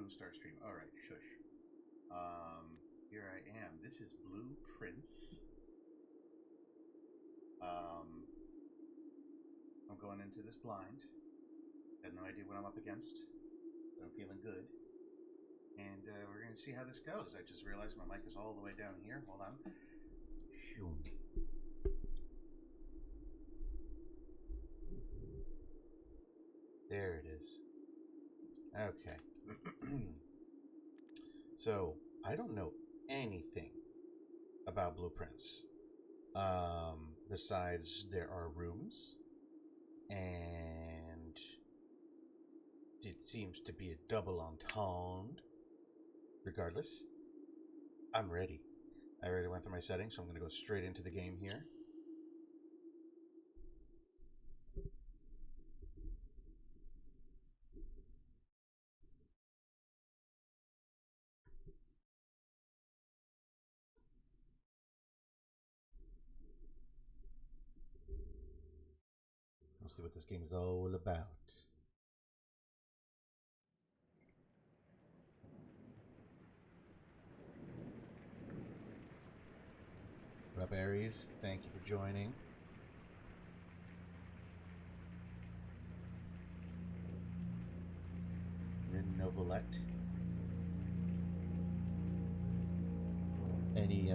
Boom Star Stream. All right, shush. Here I am. This is Blue Prince. I'm going into this blind. Got no idea what I'm up against, but I'm feeling good. And we're going to see how this goes. I just realized my mic is all the way down here. Hold on. Shoo. There it is. Okay. So, I don't know anything about Blueprints. Besides, there are rooms, and it seems to be a double entendre. Regardless, I'm ready. I already went through my settings, so I'm going to go straight into the game here. We'll see what this game is all about. What up, Aries? Thank you for joining. Rin Novelette. Any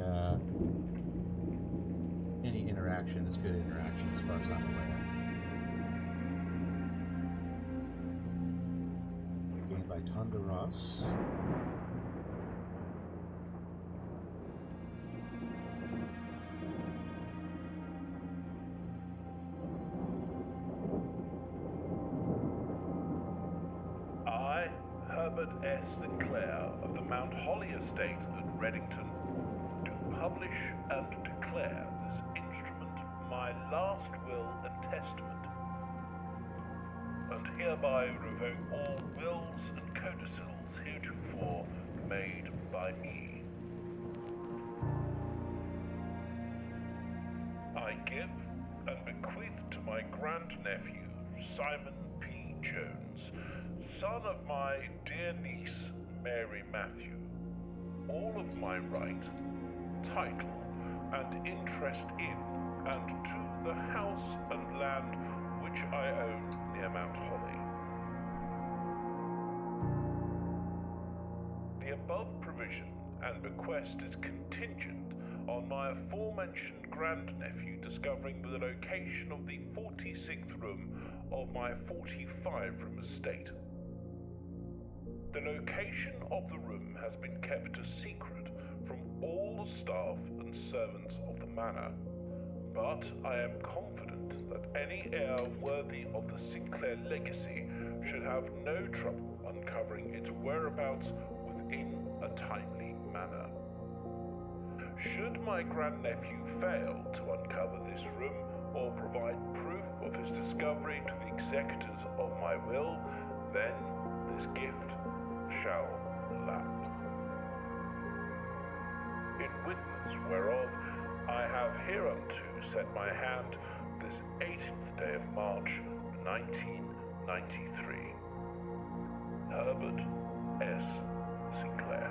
interaction is good interaction as far as I'm aware. Game by Tonga Ross. I, Herbert S. Sinclair of the Mount Holly Estate at Reddington, do publish and declare this instrument my last will and testament, and hereby revoke all wills and codicils heretofore made by me. I give and bequeath to my grandnephew, Simon P. Jones, son of my dear niece, Mary Matthew, all of my right, title, and interest in and to the house and land which I own near Mount Holly. The above provision and bequest is contingent on my aforementioned grandnephew discovering the location of the 46th room of my 45-room estate. The location of the room has been kept a secret from all the staff and servants of the manor, but I am confident that any heir worthy of the Sinclair legacy should have no trouble uncovering its whereabouts within a timely manner. Should my grandnephew fail to uncover this room or provide proof of his discovery to the executors of my will, then this gift shall lapse. In witness whereof I have hereunto set my hand this 18th day of March, 1993. Herbert S. Sinclair.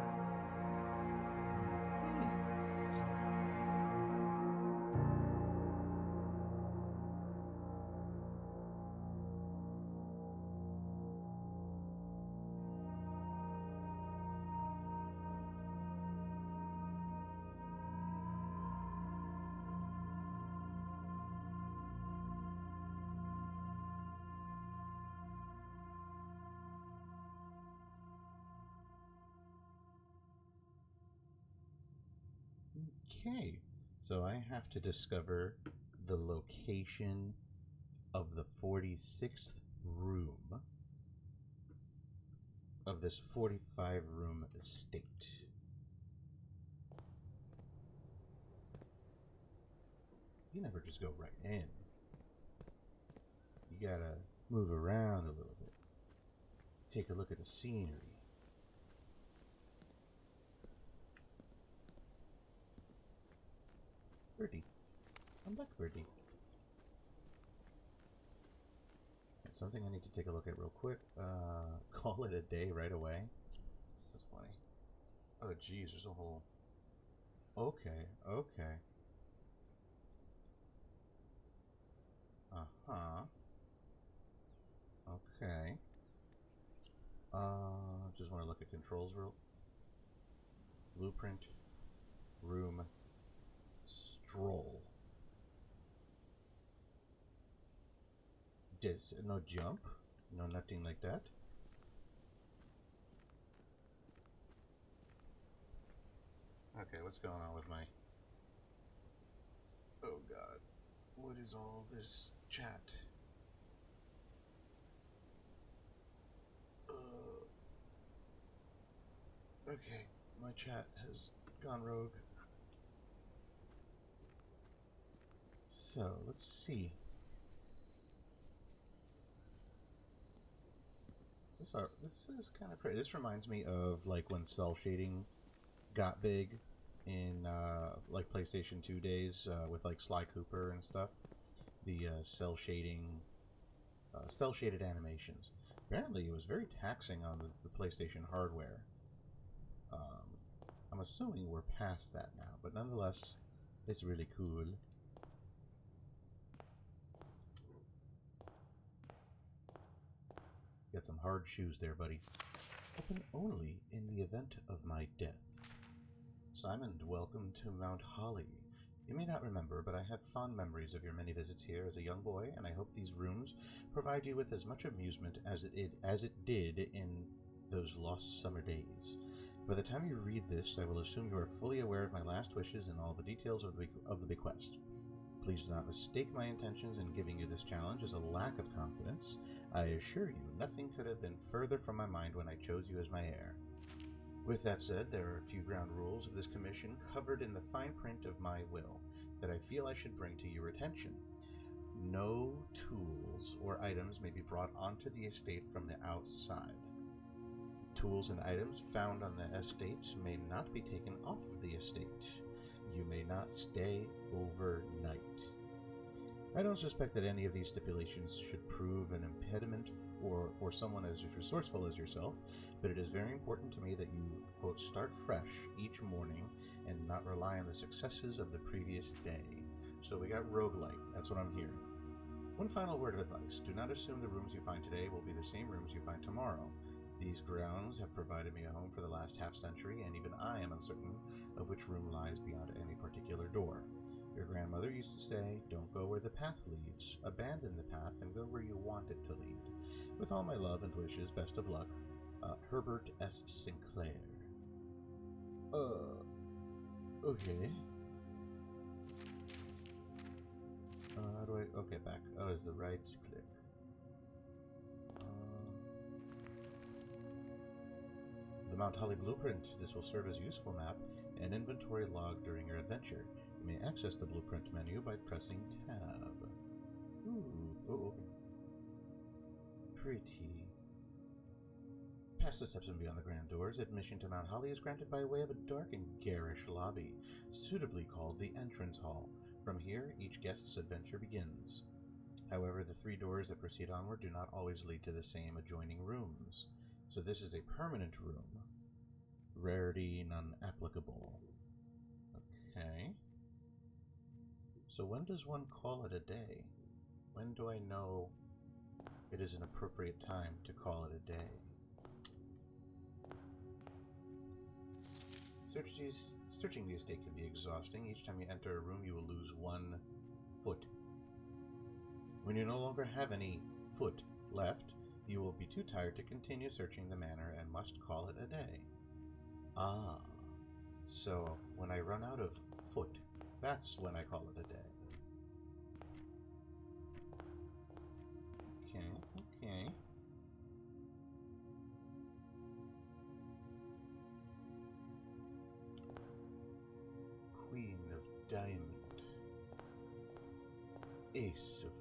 Okay, so I have to discover the location of the 46th room of this 45-room estate. You never just go right in. You gotta move around a little bit. Take a look at the scenery. Birdie. I'm back, Birdie. Something I need to take a look at real quick. Call it a day right away. That's funny. Oh, geez, there's a whole... Okay, okay. Uh-huh. Okay. Just want to look at controls real... Blueprint. Room. Stroll. No jump? No nothing like that? Okay, what's going on with my... Oh god. What is all this chat? Okay, my chat has gone rogue. So, let's see. This is kind of crazy. This reminds me of like when cell shading got big in like PlayStation 2 days with like Sly Cooper and stuff. The cell shaded animations. Apparently, it was very taxing on the PlayStation hardware. I'm assuming we're past that now, but nonetheless, it's really cool. Got some hard shoes there, buddy. Open only in the event of my death. Simon, welcome to Mount Holly. You may not remember, but I have fond memories of your many visits here as a young boy, and I hope these rooms provide you with as much amusement as it did in those lost summer days. By the time you read this, I will assume you are fully aware of my last wishes and all the details of the bequest. Please do not mistake my intentions in giving you this challenge as a lack of confidence. I assure you, nothing could have been further from my mind when I chose you as my heir. With that said, there are a few ground rules of this commission covered in the fine print of my will that I feel I should bring to your attention. No tools or items may be brought onto the estate from the outside. Tools and items found on the estate may not be taken off the estate. You may not stay overnight. I don't suspect that any of these stipulations should prove an impediment for someone as resourceful as yourself, but it is very important to me that you, quote, start fresh each morning and not rely on the successes of the previous day. So we got roguelite, that's what I'm hearing. One final word of advice. Do not assume the rooms you find today will be the same rooms you find tomorrow. These grounds have provided me a home for the last half-century, and even I am uncertain of which room lies beyond any particular door. Your grandmother used to say, don't go where the path leads. Abandon the path and go where you want it to lead. With all my love and wishes, best of luck, Herbert S. Sinclair. Okay. How do I... Okay, back. Oh, is the right click. The Mount Holly Blueprint. This will serve as a useful map and inventory log during your adventure. You may access the Blueprint menu by pressing Tab. Ooh, oh, okay. Pretty. Past the steps and beyond the grand doors, admission to Mount Holly is granted by way of a dark and garish lobby, suitably called the Entrance Hall. From here, each guest's adventure begins. However, the 3 doors that proceed onward do not always lead to the same adjoining rooms. So this is a permanent room. Rarity non-applicable. Okay. So when does one call it a day? When do I know it is an appropriate time to call it a day? Searching the estate can be exhausting. Each time you enter a room, you will lose 1 foot. When you no longer have any foot left, you will be too tired to continue searching the manor and must call it a day. Ah, so when I run out of foot, that's when I call it a day. Okay. Queen of Diamond. Ace of...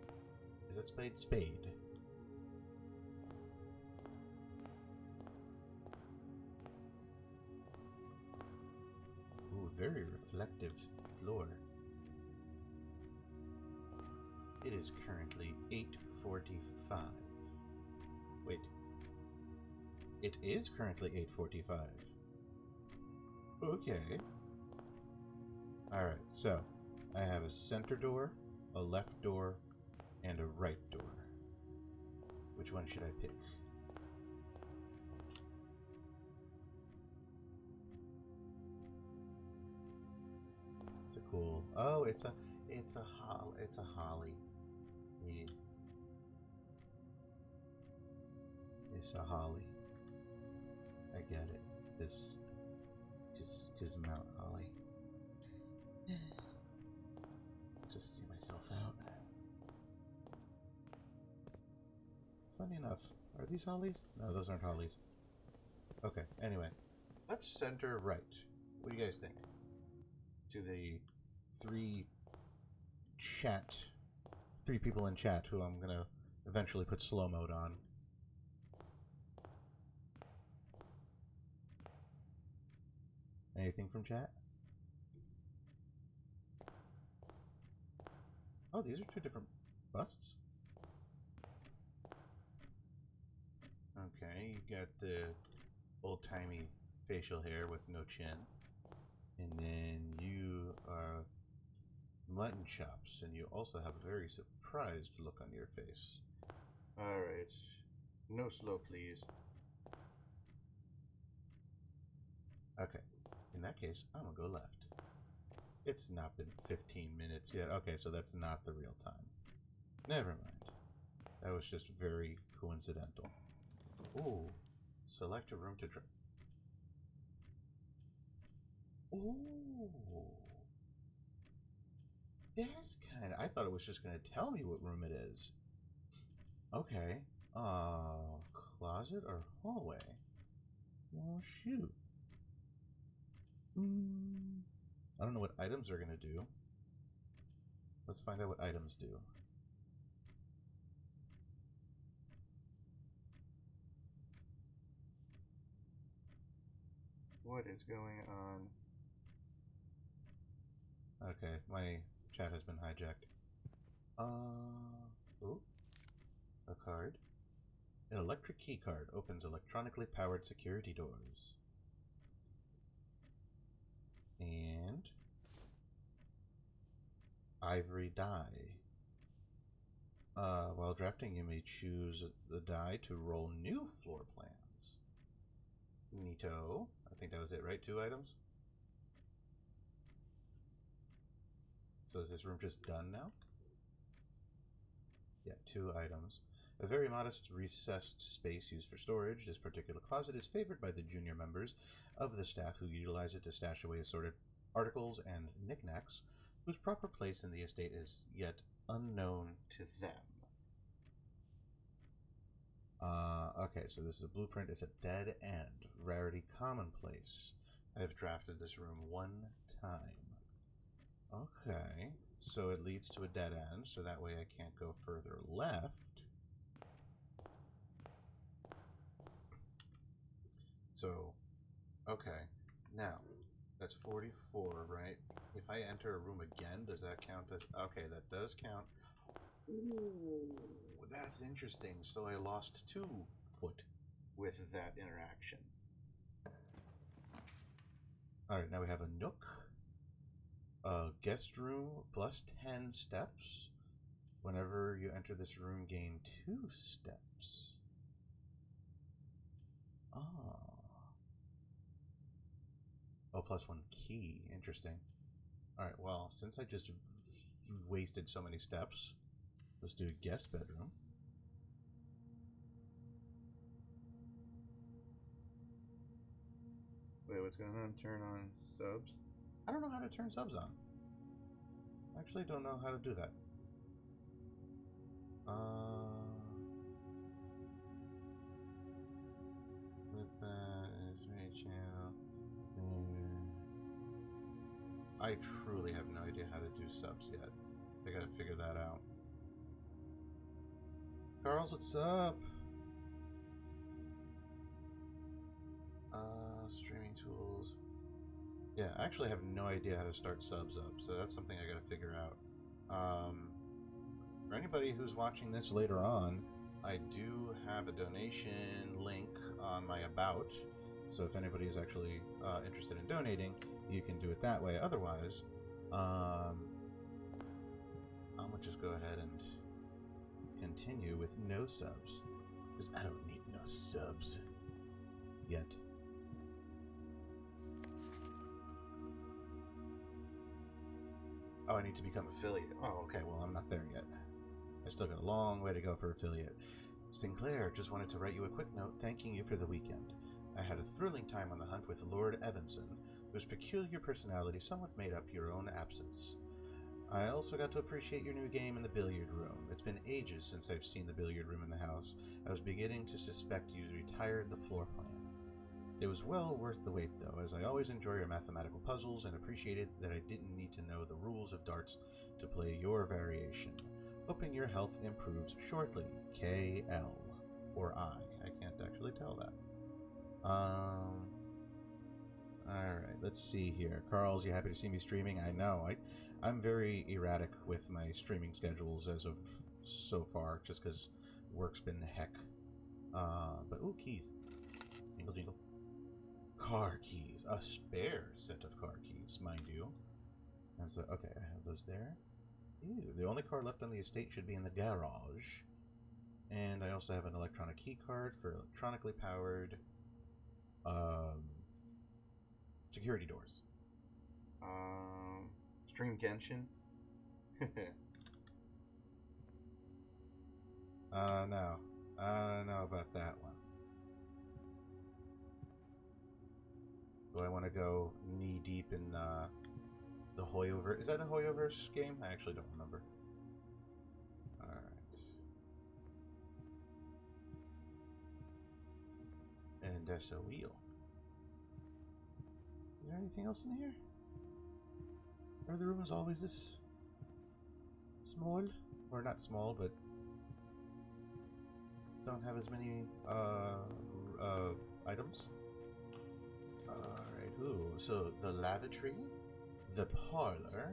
Is that spade? Spade. Ooh, very reflective floor. It is currently 8:45. Wait. It is currently 8:45. Okay. Alright, so I have a center door, a left door, and a right door. Which one should I pick? It's a cool... Oh, it's a holly. Yeah. It's a holly. I get it. This... Just Mount Holly. Just see myself out. Funny enough, are these hollies? No, those aren't hollies. Okay, anyway. Left, center, right. What do you guys think? To the three people in chat who I'm gonna eventually put slow mode on. Anything from chat? Oh, these are two different busts. Okay, you got the old-timey facial hair with no chin. And then you are mutton chops, and you also have a very surprised look on your face. Alright. No slow, please. Okay. In that case, I'm gonna go left. It's not been 15 minutes yet. Okay, so that's not the real time. Never mind. That was just very coincidental. Ooh. Select a room to try. Ooh. That's kind of... I thought it was just going to tell me what room it is. Okay. Closet or hallway? Well, shoot. I don't know what items are going to do. Let's find out what items do. What is going on? Okay, my chat has been hijacked. Ooh. A card. An electric key card opens electronically powered security doors. And ivory die. While drafting, you may choose the die to roll new floor plans. Neato. I think that was it, right? 2 items? So is this room just done now? Yeah, 2 items. A very modest recessed space used for storage. This particular closet is favored by the junior members of the staff who utilize it to stash away assorted articles and knickknacks, whose proper place in the estate is yet unknown to them. Okay, so this is a blueprint. It's a dead end. Rarity commonplace. I've drafted this room 1 time. Okay, so it leads to a dead end, so that way I can't go further left. So, okay, now, that's 44, right? If I enter a room again, does that count as... Okay, that does count. Ooh, that's interesting. So I lost 2 foot with that interaction. Alright, now we have a nook. A guest room plus 10 steps. Whenever you enter this room, gain 2 steps. Oh, plus 1 key. Interesting. Alright, well, since I just wasted so many steps, let's do a guest bedroom. Wait, what's going on? Turn on subs? I don't know how to turn subs on. I actually don't know how to do that. With that is right channel. I truly have no idea how to do subs yet. I gotta figure that out. Carls, what's up? Streaming tools. Yeah, I actually have no idea how to start subs up, so that's something I gotta figure out. For anybody who's watching this later on, I do have a donation link on on my About. So if anybody is actually interested in donating, you can do it that way. Otherwise, I'm gonna just go ahead and continue with no subs. Because I don't need no subs yet. Oh, I need to become affiliate. Oh, okay, well, I'm not there yet. I still got a long way to go for affiliate. Sinclair, just wanted to write you a quick note thanking you for the weekend. I had a thrilling time on the hunt with Lord Evanson, whose peculiar personality somewhat made up your own absence. I also got to appreciate your new game in the billiard room. It's been ages since I've seen the billiard room in the house. I was beginning to suspect you retired the floor plan. It was well worth the wait, though, as I always enjoy your mathematical puzzles and appreciated that I didn't need to know the rules of darts to play your variation. Hoping your health improves shortly. KL. Or I. I can't actually tell that. Alright, let's see here. Carl's, you happy to see me streaming? I know. I'm very erratic with my streaming schedules as of so far, just because work's been the heck. But, ooh, keys. Jingle, jingle. Car keys. A spare set of car keys, mind you. And so, okay, I have those there. Ew, the only car left on the estate should be in the garage. And I also have an electronic key card for electronically powered security doors. Stream Genshin? No. I don't know about that one. Do I want to go knee deep in the Hoyoverse? Is that a Hoyoverse game? I actually don't remember. Alright. And there's a wheel. Is there anything else in here? Are the rooms always this small? Or not small, but don't have as many items? Alright, ooh, so the lavatory, the parlor,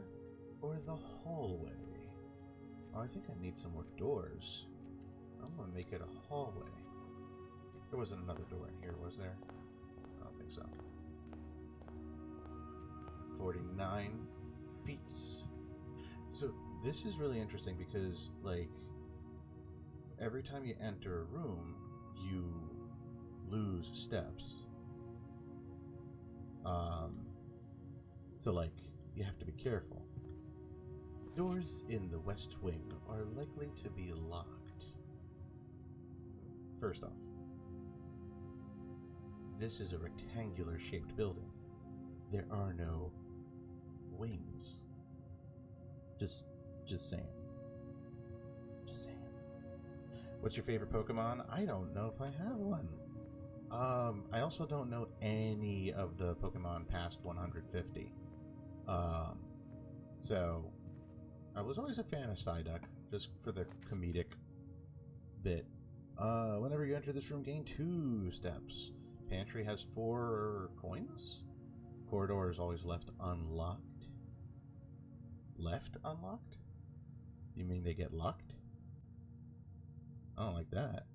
or the hallway? Oh, I think I need some more doors. I'm gonna make it a hallway. There wasn't another door in here, was there? I don't think so. 49 feet. So this is really interesting because, like, every time you enter a room, you lose steps. So, like, you have to be careful. Doors in the West Wing are likely to be locked. First off, this is a rectangular-shaped building. There are no wings. Just saying. Just saying. What's your favorite Pokemon? I don't know if I have one. I also don't know any of the Pokemon past 150. So I was always a fan of Psyduck, just for the comedic bit. Whenever you enter this room, gain 2 steps. Pantry has 4 coins. Corridor is always left unlocked. Left unlocked? You mean they get locked? I don't like that.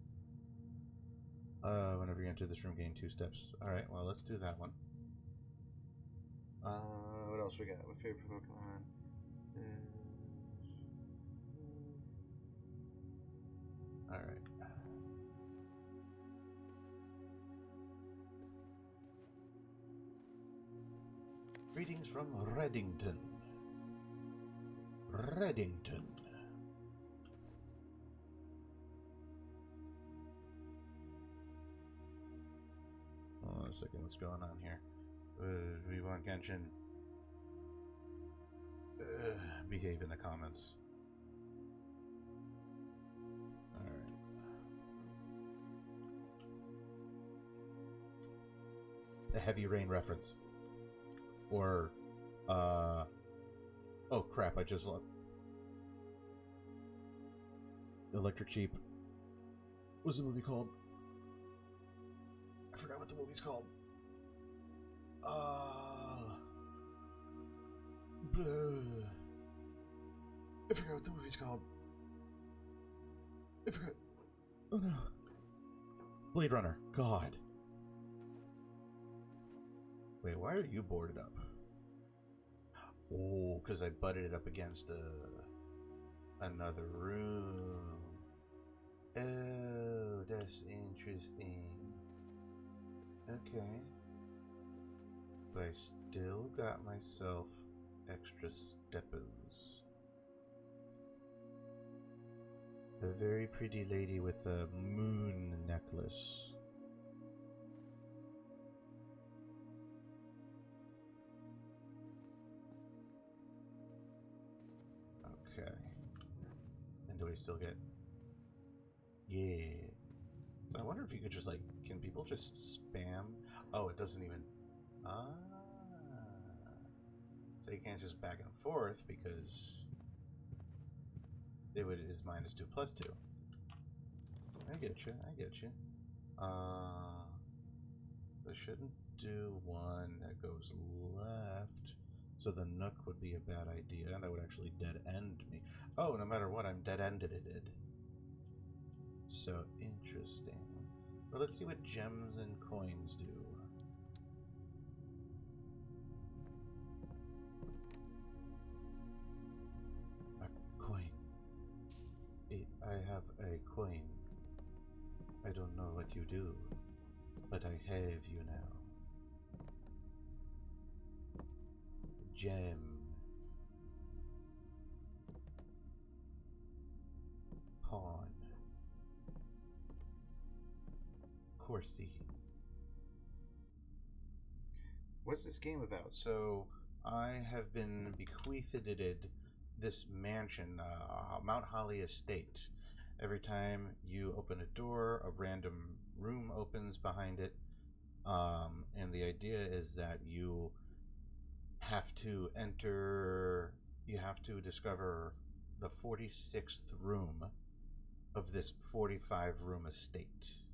Whenever you enter this room, gain 2 steps. Alright, well, let's do that one. What else we got? My favorite Pokemon is... Alright. Greetings from Reddington. Reddington. Hold on a second, what's going on here? We want Genshin. Behave in the comments. Alright. A Heavy Rain reference. Or, oh crap, I just looked. Electric Sheep. What's the movie called? I forgot what the movie's called. I forgot what the movie's called. I forgot. Oh no. Blade Runner. God. Wait, why are you boarded up? Oh, because I butted it up against another room. Oh, that's interesting. Okay. But I still got myself extra steppers. A very pretty lady with a moon necklace. Okay. And do we still get... Yeah. So I wonder if you could just, like, can people just spam? Oh, it doesn't even... Ah. So you can't just back and forth because it is -2 plus 2. I get you. I shouldn't do one that goes left. So the nook would be a bad idea, and that would actually dead end me. Oh, no matter what, I'm dead ended it. So interesting. Well, let's see what gems and coins do. A coin. I have a coin. I don't know what you do, but I have you now. Gem. Pawn. Horsey. What's this game about? So, I have been bequeathed this mansion, Mount Holly Estate. Every time you open a door, a random room opens behind it. And the idea is that you have to discover the 46th room of this 45-room estate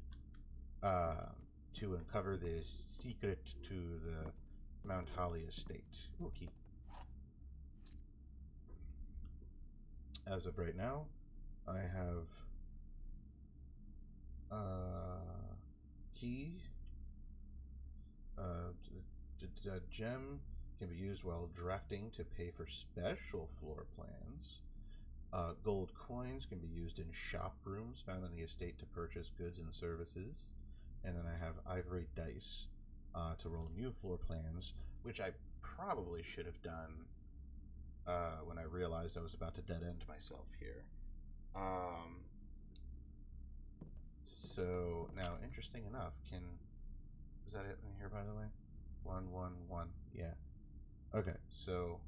to uncover the secret to the Mount Holly Estate. Okay. As of right now, I have key. Gem can be used while drafting to pay for special floor plans. Gold coins can be used in shop rooms found on the estate to purchase goods and services. And then I have ivory dice to roll new floor plans, which I probably should have done when I realized I was about to dead end myself here. So now, interesting enough, is that it in here, by the way? 1, 1, 1. Yeah. Okay, so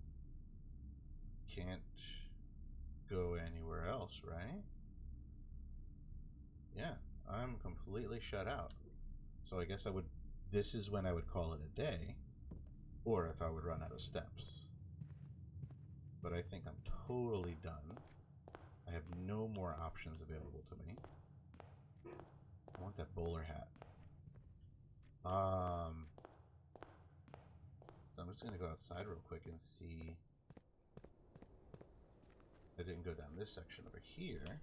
can't go anywhere else, right? Yeah, I'm completely shut out. So I guess this is when I would call it a day, or if I would run out of steps. But I think I'm totally done. I have no more options available to me. I want that bowler hat. So I'm just gonna go outside real quick and see. I didn't go down this section over here.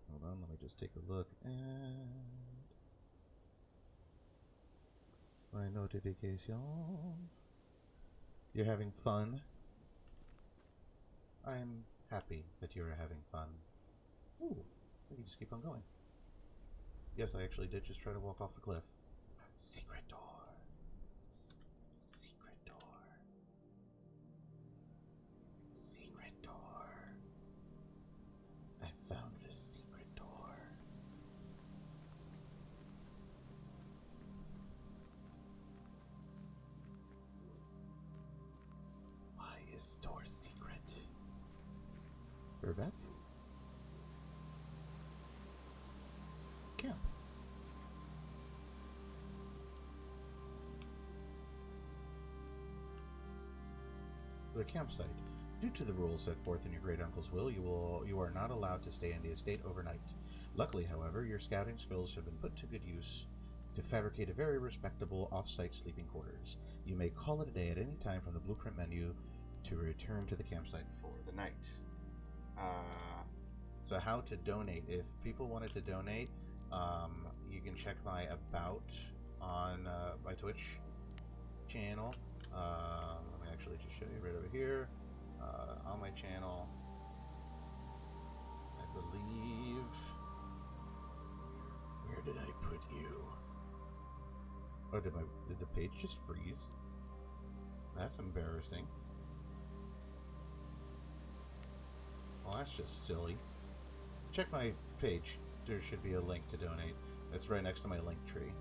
Hold on, let me just take a look and my notifications. You're having fun? I'm happy that you're having fun. Ooh, we can just keep on going. Yes, I actually did just try to walk off the cliff. Secret door. Secret door. Secret door. I found the secret door. Why is door secret? Beth? Camp. The campsite. Due to the rules set forth in your great uncle's will, you are not allowed to stay in the estate overnight. Luckily, however, your scouting skills have been put to good use to fabricate a very respectable off-site sleeping quarters. You may call it a day at any time from the blueprint menu to return to the campsite for the night. So how to donate? If people wanted to donate, you can check my about on my Twitch channel. Let me actually just show you right over here. On my channel, I believe... Where did I put you? Oh, did the page just freeze? That's embarrassing. Well, that's just silly. Check my page. There should be a link to donate. It's right next to my link tree.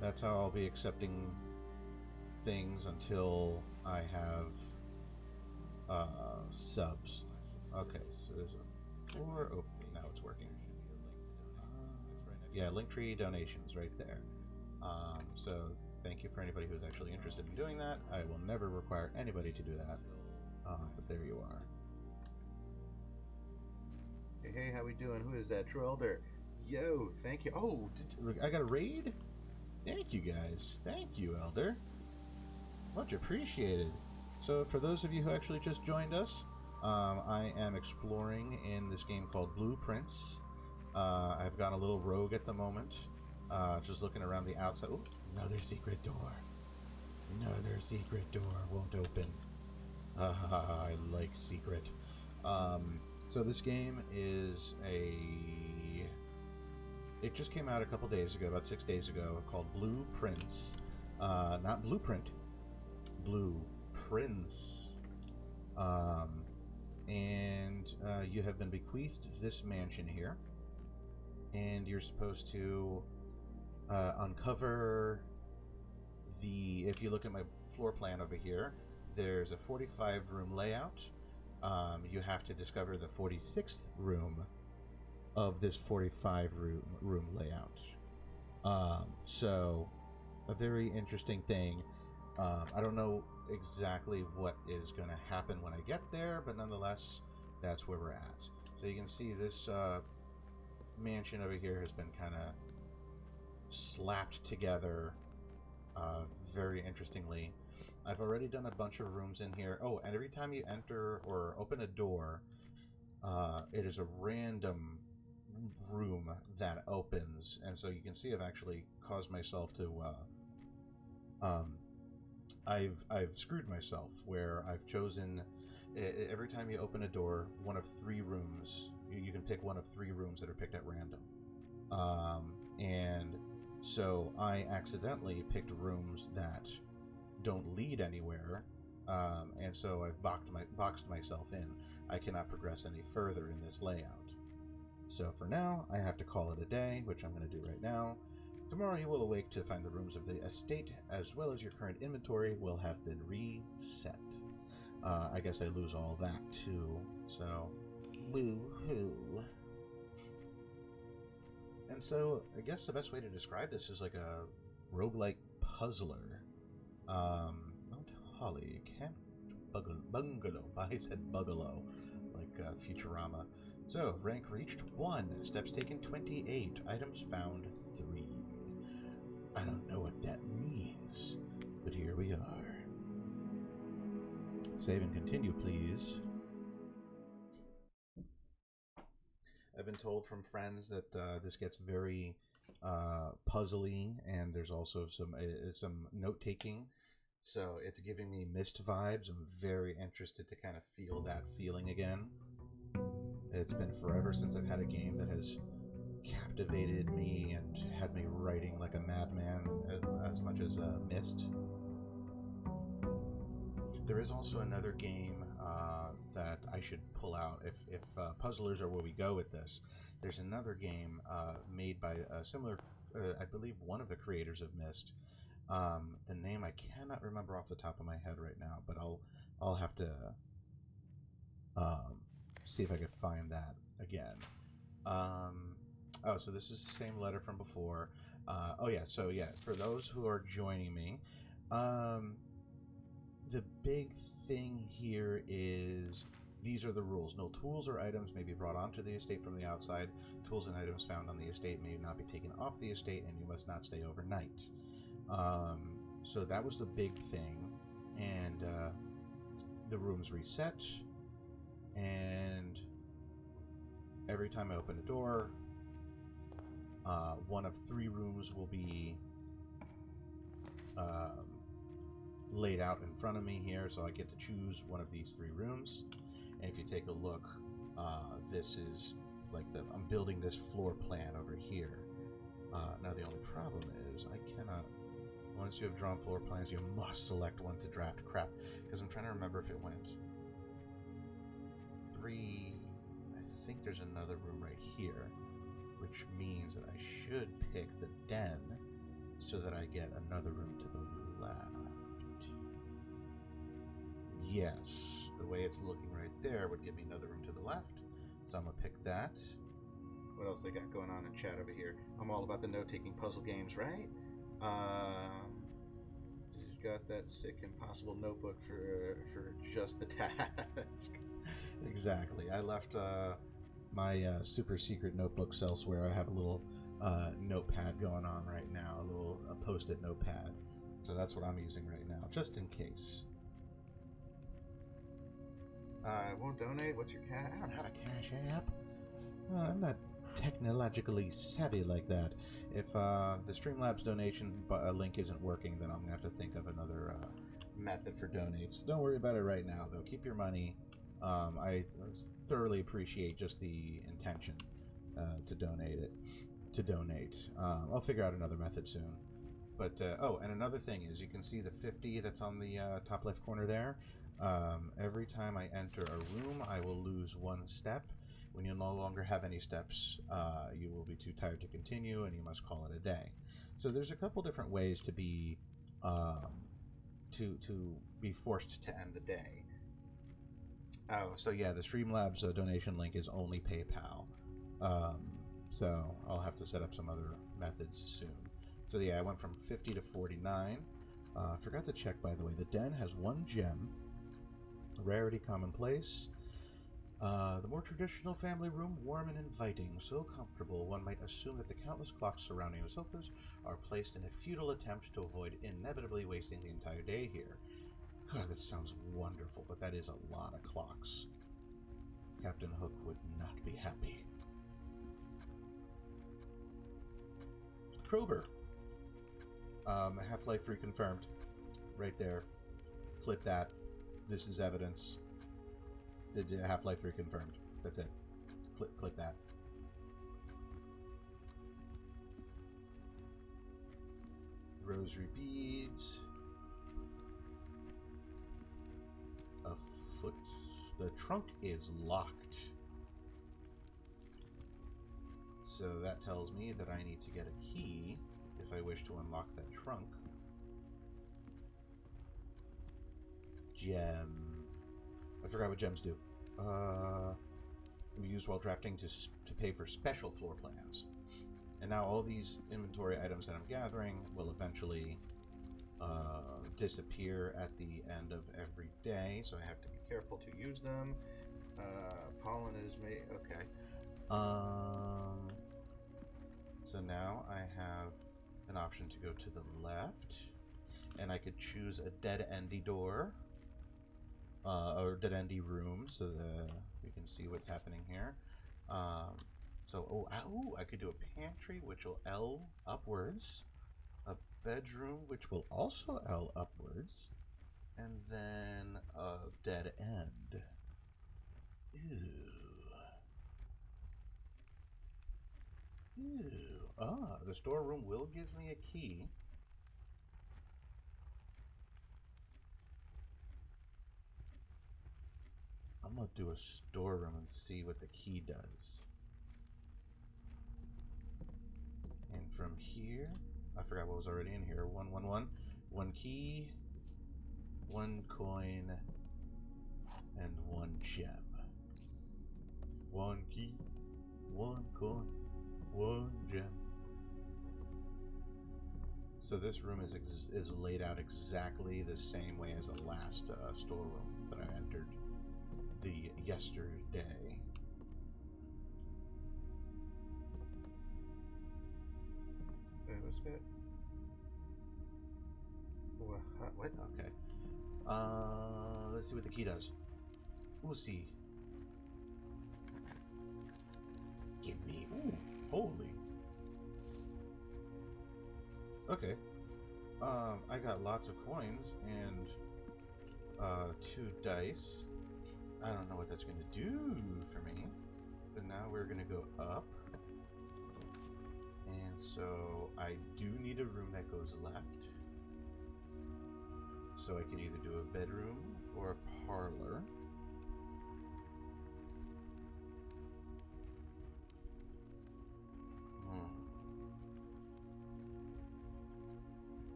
That's how I'll be accepting things until I have subs. Okay, so there's a 4. Oh, now it's working. Yeah, Linktree donations right there. So thank you for anybody who's actually interested in doing that. I will never require anybody to do that. But there you are. Hey, how we doing? Who is that? True Elder. Yo, thank you. Oh, I got a raid? Thank you, guys. Thank you, Elder. Much appreciated. So for those of you who actually just joined us, I am exploring in this game called Blueprints. I've got a little rogue at the moment, just looking around the outside. Ooh, another secret door. Another secret door won't open. I like secret. So this game is it just came out a couple days ago, about 6 days ago, called Blueprints. Not Blueprint. Blueprints. And you have been bequeathed this mansion here. And you're supposed to uncover if you look at my floor plan over here, there's a 45-room layout. You have to discover the 46th room of this 45-room layout. So, a very interesting thing. I don't know exactly what is going to happen when I get there, but nonetheless, that's where we're at. So you can see this mansion over here has been kind of slapped together very interestingly. I've already done a bunch of rooms in here. Oh, and every time you enter or open a door, it is a random room that opens, and so you can see I've actually caused myself to I've screwed myself where I've chosen every time you open a door, one of 3 rooms, you can pick one of 3 rooms that are picked at random. And so I accidentally picked rooms that don't lead anywhere, and so I've boxed myself in. I cannot progress any further in this layout. So for now, I have to call it a day, which I'm going to do right now. Tomorrow you will awake to find the rooms of the estate, as well as your current inventory, will have been reset. I guess I lose all that too, so woo-hoo. And so, I guess the best way to describe this is like a roguelike puzzler. Mount Holly, Camp Bungalow. I said Bugalow, like Futurama. So, rank reached 1, steps taken 28, items found 3. I don't know what that means, but here we are. Save and continue, please. I've been told from friends that this gets very puzzly, and there's also some note-taking. So it's giving me Myst vibes. I'm very interested to kind of feel that feeling again. It's been forever since I've had a game that has captivated me and had me writing like a madman as much as Myst. There is also another game that I should pull out if puzzlers are where we go with this. There's another game made by a similar, I believe, one of the creators of Myst. The name I cannot remember off the top of my head right now, but I'll have to see if I can find that again. Oh, so this is the same letter from before. Oh yeah, so yeah, for those who are joining me, the big thing here is these are the rules. No tools or items may be brought onto the estate from the outside. Tools and items found on the estate may not be taken off the estate, and you must not stay overnight. So that was the big thing, and the rooms reset, and every time I open a door, one of 3 rooms will be laid out in front of me here, so I get to choose one of these 3 rooms. And if you take a look, this is like I'm building this floor plan over here. Now the only problem is I cannot. Once you have drawn floor plans, you must select one to draft. Crap, because I'm trying to remember if it went 3. I think there's another room right here, which means that I should pick the den so that I get another room to the left. Yes, the way it's looking right there would give me another room to the left, so I'm gonna pick that. What else they got going on in chat over here? I'm all about the note-taking puzzle games, right? You've got that sick impossible notebook for just the task. Exactly. I left my super secret notebooks elsewhere. I have a little notepad going on right now, a little post-it notepad. So that's what I'm using right now, just in case. I won't donate. What's your cash? I don't have a cash app. I'm not technologically savvy like that. If the Streamlabs donation link isn't working, then I'm going to have to think of another method for donates. Don't worry about it right now, though. Keep your money. I thoroughly appreciate just the intention to donate. I'll figure out another method soon. But, oh, and another thing is, you can see the 50 that's on the top left corner there. Every time I enter a room, I will lose 1 step. When you no longer have any steps, you will be too tired to continue, and you must call it a day. So there's a couple different ways to be to be forced to end the day. Oh, so yeah, the Streamlabs donation link is only PayPal. So I'll have to set up some other methods soon. So yeah, I went from 50 to 49. Forgot to check, by the way. The den has 1 gem. Rarity commonplace. The more traditional family room, warm and inviting, so comfortable one might assume that the countless clocks surrounding the sofas are placed in a futile attempt to avoid inevitably wasting the entire day here. God, this sounds wonderful, but that is a lot of clocks. Captain Hook would not be happy. Krober. Half-Life reconfirmed. Right there. Clip that. This is evidence. The Half-Life reconfirmed. That's it. Click that. Rosary beads. A foot. The trunk is locked. So that tells me that I need to get a key if I wish to unlock that trunk. Gem. I forgot what gems do. Can be used while drafting to pay for special floor plans. And now all these inventory items that I'm gathering will eventually disappear at the end of every day, so I have to be careful to use them. Pollen is made. Okay. So now I have an option to go to the left, and I could choose a dead-endy door. Or dead-endy room, so we can see what's happening here. I could do a pantry, which will L upwards, a bedroom, which will also L upwards, and then a dead end. Ew. Ew. The storeroom will give me a key. I'm gonna do a storeroom and see what the key does. And from here, I forgot what was already in here. 111. 1 key, 1 coin, and 1 gem. 1 key, 1 coin, 1 gem. So this room is laid out exactly the same way as the last storeroom that I entered the yesterday. What's that? What? Okay. Let's see what the key does. We'll see. Give me. Ooh, holy. Okay. I got lots of coins and 2 dice. I don't know what that's going to do for me. But now we're going to go up. And so I do need a room that goes left. So I can either do a bedroom or a parlor.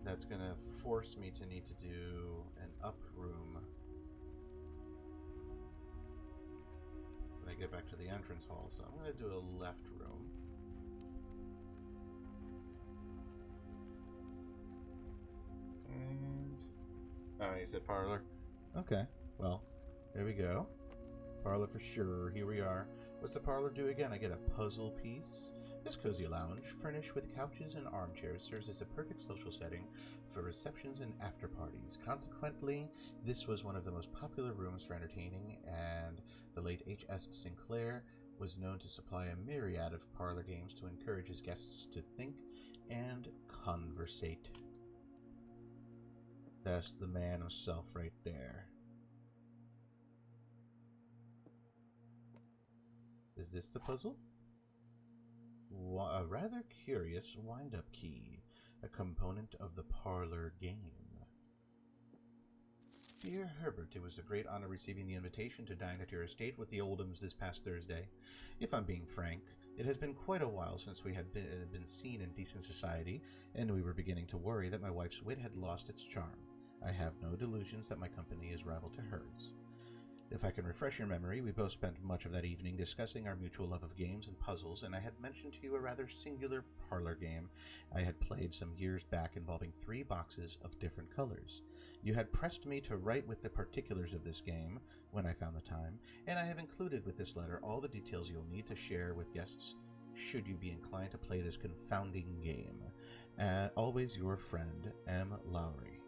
That's going to force me to need to do an up room when I get back to the entrance hall. So I'm going to do a left room. And... oh, you said parlor? Okay, well, there we go. Parlor for sure. Here we are. What's the parlor do again? I get a puzzle piece. This cozy lounge, furnished with couches and armchairs, serves as a perfect social setting for receptions and after parties. Consequently, this was one of the most popular rooms for entertaining, and the late H.S. Sinclair was known to supply a myriad of parlor games to encourage his guests to think and conversate. That's the man himself right there. Is this the puzzle? A rather curious wind-up key, a component of the parlor game. Dear Herbert, it was a great honor receiving the invitation to dine at your estate with the Oldhams this past Thursday. If I'm being frank, it has been quite a while since we had been seen in decent society, and we were beginning to worry that my wife's wit had lost its charm. I have no delusions that my company is rival to hers. If I can refresh your memory, we both spent much of that evening discussing our mutual love of games and puzzles, and I had mentioned to you a rather singular parlor game I had played some years back involving 3 boxes of different colors. You had pressed me to write with the particulars of this game when I found the time, and I have included with this letter all the details you'll need to share with guests should you be inclined to play this confounding game. Always your friend, M. Lowry.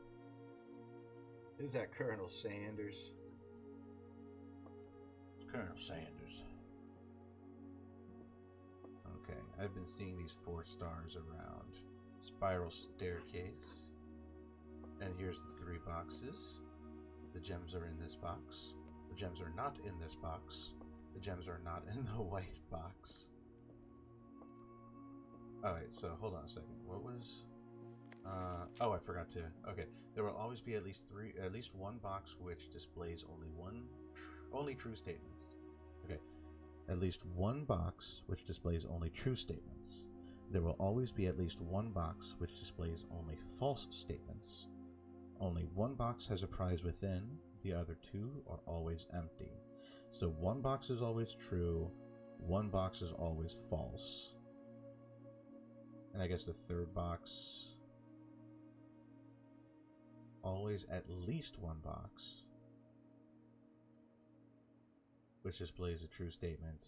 Is that Colonel Sanders? Colonel Sanders. Okay, I've been seeing these 4 stars around. Spiral staircase. And here's the 3 boxes. The gems are in this box. The gems are not in this box. The gems are not in the white box. Alright, so hold on a second. What was... oh, I forgot to... okay, there will always be at least 1 box which displays only true statements. Okay, at least 1 box which displays only true statements. There will always be at least 1 box which displays only false statements. Only 1 box has a prize within, the other 2 are always empty. So 1 box is always true, 1 box is always false. And I guess the 3rd box... always at least 1 box which displays a true statement,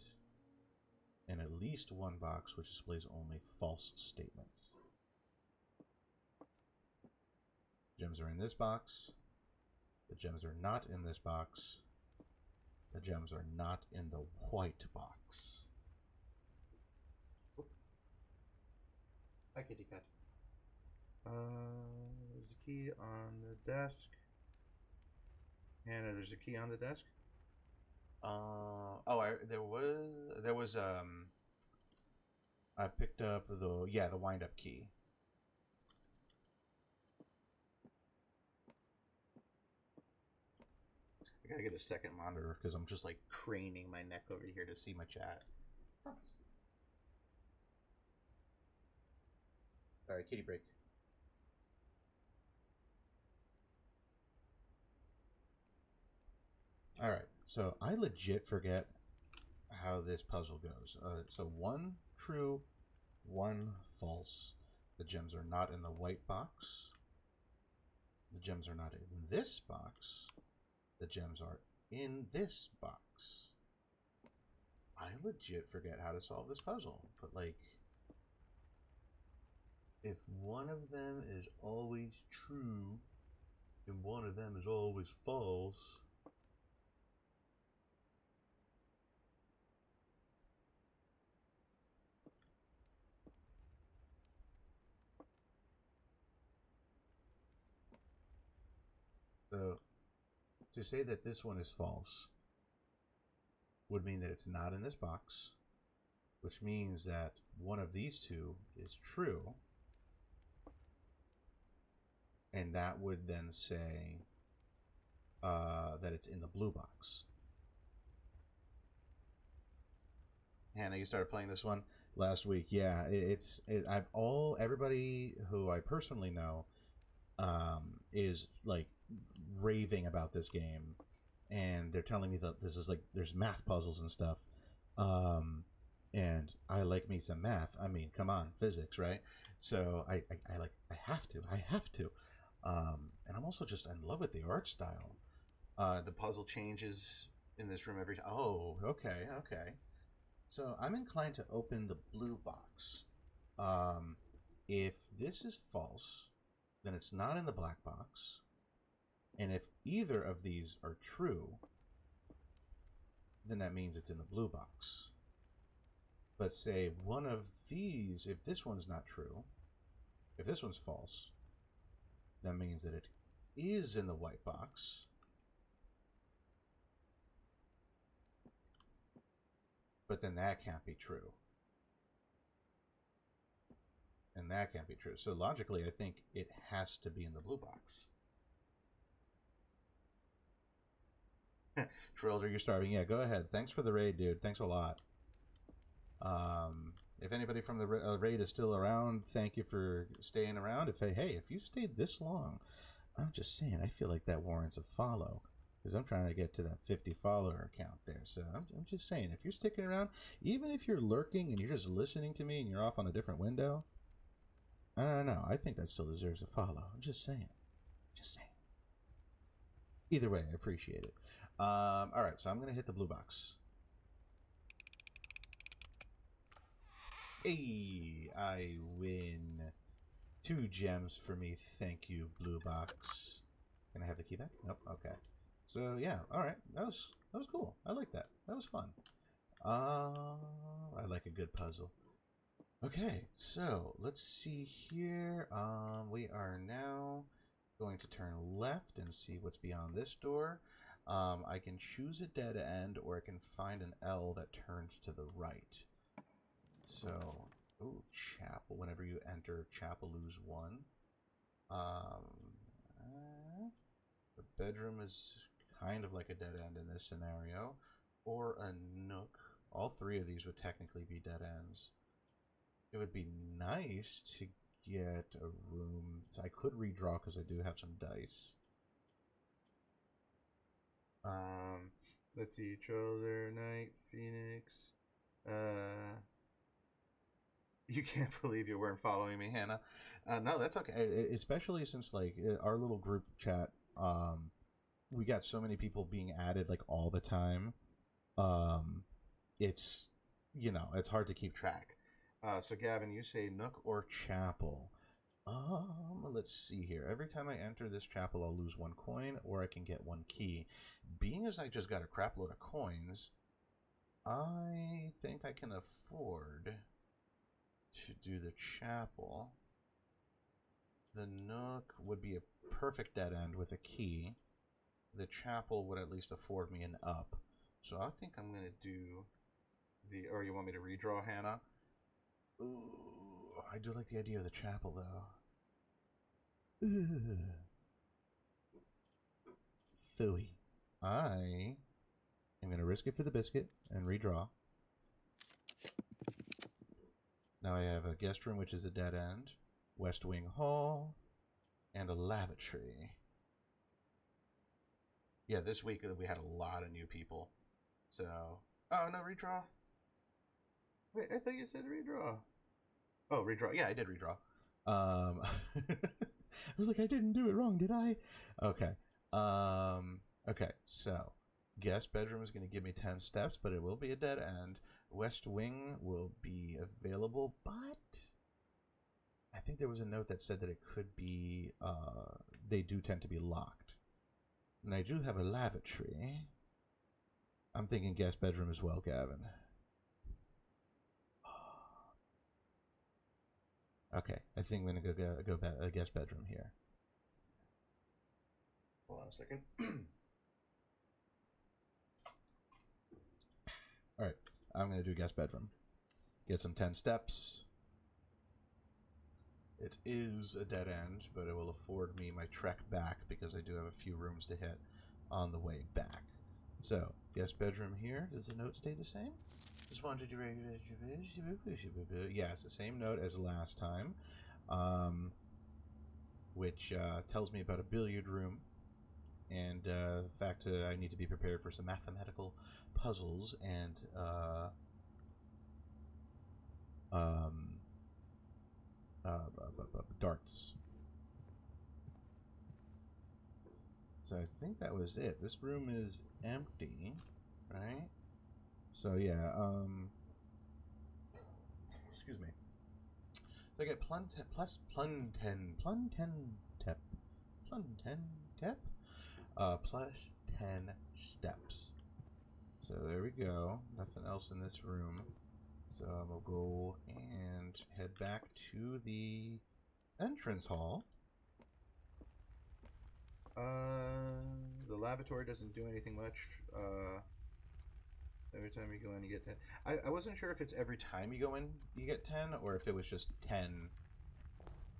and at least 1 box which displays only false statements. Gems are in this box. The gems are not in this box. The gems are not in the white box. Hi, kitty cat. There's a key on the desk. Hannah, there's a key on the desk. There was I picked up the wind-up key. I gotta get a second monitor because I'm just like craning my neck over here to see my chat. Alright, kitty break. Alright, so I legit forget how this puzzle goes. So 1 true, 1 false. The gems are not in the white box. The gems are not in this box. The gems are in this box. I legit forget how to solve this puzzle. But like, if one of them is always true and one of them is always false, So, to say that this one is false would mean that it's not in this box, which means that one of these two is true, and that would then say that it's in the blue box. Hannah, you started playing this one last week. Yeah, everybody who I personally know is like raving about this game, and they're telling me that this is like there's math puzzles and stuff. And I like me some math. I mean, come on, physics, right? So I have to. And I'm also just in love with the art style. The puzzle changes in this room every time. Oh, okay. So I'm inclined to open the blue box. If this is false, then it's not in the black box. And if either of these are true, then that means it's in the blue box. But say one of these, if this one's not true, if this one's false, that means that it is in the white box. But then that can't be true. And that can't be true. So logically, I think it has to be in the blue box. Trilder, you're starving. Yeah, go ahead. Thanks for the raid, dude. Thanks a lot. If anybody from the raid is still around, thank you for staying around. If you stayed this long, I'm just saying, I feel like that warrants a follow. Because I'm trying to get to that 50 follower count there. So I'm just saying, if you're sticking around, even if you're lurking and you're just listening to me and you're off on a different window, I don't know. I think that still deserves a follow. I'm just saying. Either way, I appreciate it. All right, so I'm going to hit the blue box. Hey, I win 2 gems for me. Thank you, blue box. Can I have the key back? Nope. Okay. So yeah, all right. That was cool. I like that. That was fun. I like a good puzzle. Okay, so let's see here. We are now going to turn left and see what's beyond this door. I can choose a dead end, or I can find an L that turns to the right. So, ooh, chapel. Whenever you enter chapel, lose 1. The bedroom is kind of like a dead end in this scenario, or a nook. All 3 of these would technically be dead ends. It would be nice to get a room. So I could redraw because I do have some dice. Let's see. Troller, Knight, Phoenix. You can't believe you weren't following me, Hannah. No, that's okay. Especially since like our little group chat, we got so many people being added like all the time. It's it's hard to keep track. So Gavin, you say nook or chapel. Let's see here. Every time I enter this chapel, I'll lose 1 coin, or I can get 1 key. Being as I just got a crap load of coins, I think I can afford to do the chapel. The nook would be a perfect dead end with a key. The chapel would at least afford me an up. So I think I'm going to do the... Or you want me to redraw, Hannah? Ooh, I do like the idea of the chapel, though. Ooh. Phooey. I am going to risk it for the biscuit and redraw. Now I have a guest room, which is a dead end, West Wing Hall, and a lavatory. Yeah, this week we had a lot of new people. So, oh, no, redraw. Wait, I thought you said redraw. Oh, redraw. Yeah, I did redraw. I was like, I didn't do it wrong, did I? Okay. Okay, so guest bedroom is going to give me 10 steps, but it will be a dead end. West Wing will be available, but I think there was a note that said that it could be, they do tend to be locked. And I do have a lavatory. I'm thinking guest bedroom as well, Gavin. Okay, I think I'm going to go guest bedroom here. Hold on a second. All right, I'm going to do guest bedroom. Get some 10 steps. It is a dead end, but it will afford me my trek back because I do have a few rooms to hit on the way back. So, guest bedroom here. Does the note stay the same? Just wanted to... Yeah, it's the same note as last time, which tells me about a billiard room and the fact I need to be prepared for some mathematical puzzles and darts. So I think that was it. This room is empty, right? So yeah, excuse me. So I get plunten tep, plus 10 steps. So there we go. Nothing else in this room. So I'm gonna go and head back to the entrance hall. The lavatory doesn't do anything much. Every time you go in, you get 10. I wasn't sure if it's every time you go in, you get 10, or if it was just 10.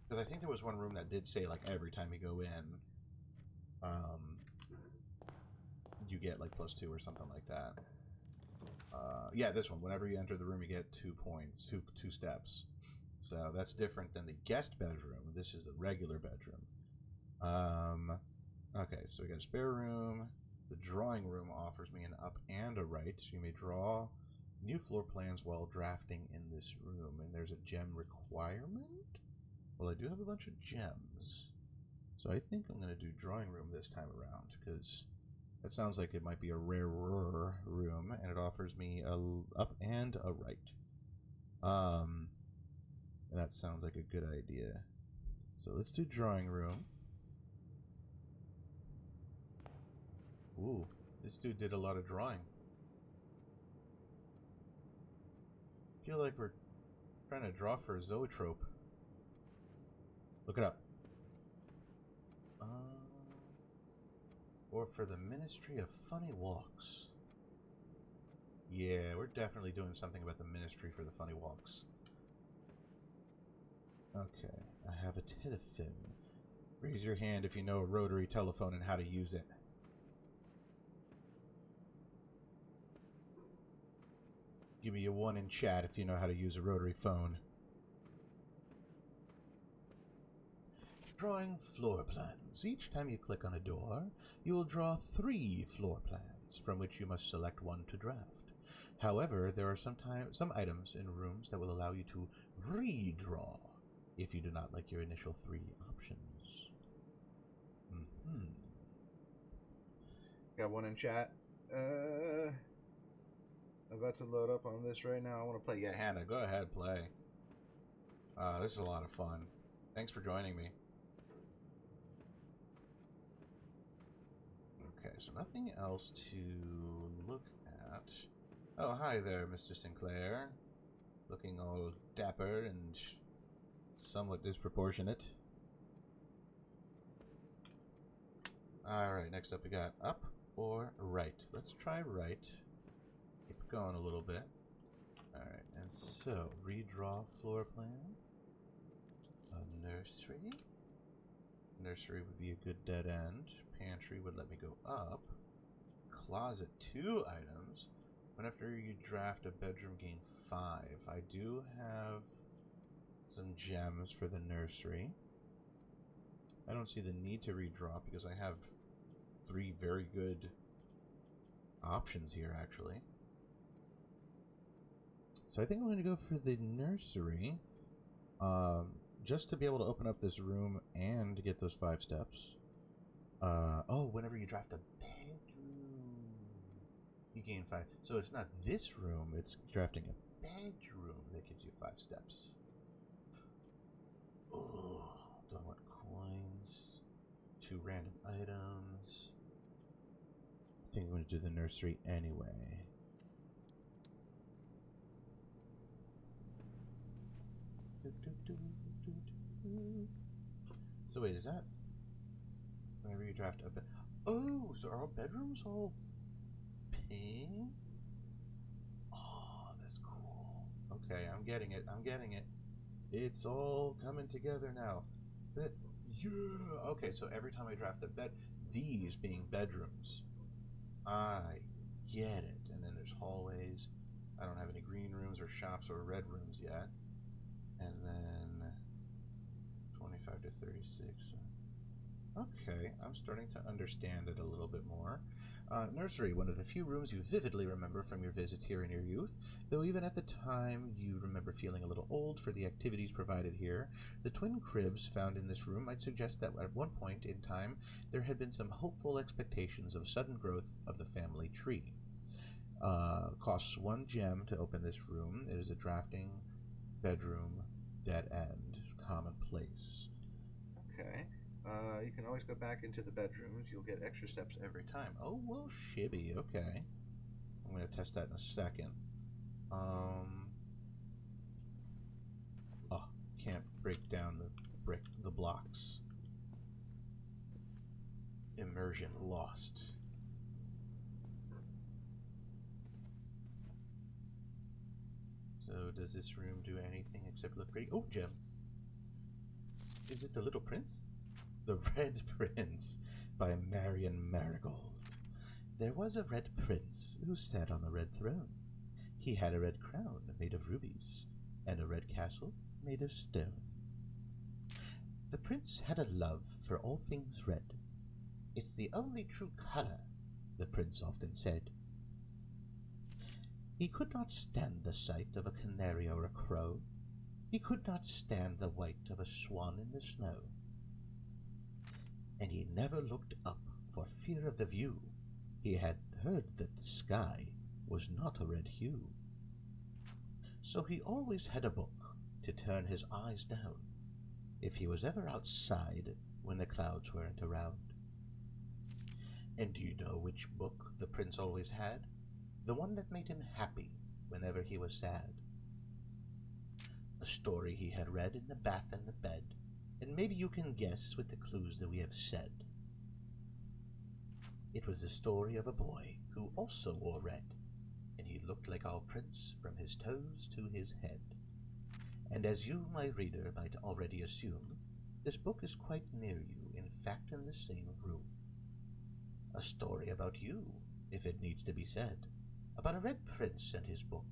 Because I think there was one room that did say, like, every time you go in, you get, like, +2 or something like that. Yeah, this one. Whenever you enter the room, you get 2 points, two steps. So that's different than the guest bedroom. This is the regular bedroom. Okay, so we got a spare room. The drawing room offers me an up and a right. You may draw new floor plans while drafting in this room. And there's a gem requirement? Well, I do have a bunch of gems. So I think I'm going to do drawing room this time around, because that sounds like it might be a rarer room, and it offers me a up and a right. And that sounds like a good idea. So let's do drawing room. Ooh, this dude did a lot of drawing. I feel like we're trying to draw for a zoetrope. Look it up. Or for the Ministry of Funny Walks. Yeah, we're definitely doing something about the Ministry for the Funny Walks. Okay, I have a telephone. Raise your hand if you know a rotary telephone and how to use it. Give me a 1 in chat if you know how to use a rotary phone. Drawing floor plans. Each time you click on a door, you will draw 3 floor plans, from which you must select one to draft. However, there are some items in rooms that will allow you to redraw if you do not like your initial 3 options. Got 1 in chat. About to load up on this right now. I want to play. Yeah, Hannah, go ahead, play. This is a lot of fun. Thanks for joining me. Okay, so nothing else to look at. Oh, hi there, Mr. Sinclair. Looking all dapper and somewhat disproportionate. Alright, next up we got up or right. Let's try right. Keep going a little bit. Alright, and so, redraw floor plan. A nursery. Nursery would be a good dead end. Pantry would let me go up. Closet, 2 items. Whenever you draft a bedroom, gain 5. I do have some gems for the nursery. I don't see the need to redraw because I have 3 very good options here, actually. So I think I'm going to go for the nursery. Just to be able to open up this room and get those 5 steps. Oh, whenever you draft a bedroom, you gain 5. So it's not this room, it's drafting a bedroom that gives you 5 steps. Oh, do I want coins? 2 random items. I think I'm going to do the nursery anyway. So wait, is that whenever you draft a bed? Oh, so are our bedrooms all pink? Oh, that's cool. Okay, I'm getting it. I'm getting it. It's all coming together now. But, yeah. Okay, so every time I draft a bed, these being bedrooms, I get it. And then there's hallways. I don't have any green rooms or shops or red rooms yet. And then 25 to 36. Okay, I'm starting to understand it a little bit more. Nursery, one of the few rooms you vividly remember from your visits here in your youth, though even at the time you remember feeling a little old for the activities provided here. The twin cribs found in this room might suggest that at one point in time there had been some hopeful expectations of sudden growth of the family tree. Costs 1 gem to open this room. It is a drafting bedroom, dead end, commonplace. Okay. You can always go back into the bedrooms. You'll get extra steps every time. Oh, well, shibby. Okay. I'm going to test that in a second. Oh, can't break down the blocks. Immersion lost. So, does this room do anything except look pretty? Oh, gem. Is it the Little Prince? The Red Prince by Marion Marigold. There was a red prince who sat on a red throne. He had a red crown made of rubies and a red castle made of stone. The prince had a love for all things red. It's the only true color, the prince often said. He could not stand the sight of a canary or a crow. He could not stand the white of a swan in the snow. And he never looked up for fear of the view. He had heard that the sky was not a red hue. So he always had a book to turn his eyes down, if he was ever outside when the clouds weren't around. And do you know which book the prince always had? The one that made him happy whenever he was sad. A story he had read in the bath and the bed, and maybe you can guess with the clues that we have said. It was the story of a boy who also wore red, and he looked like our prince from his toes to his head. And as you, my reader, might already assume, this book is quite near you, in fact in the same room. A story about you, if it needs to be said, about a red prince and his book,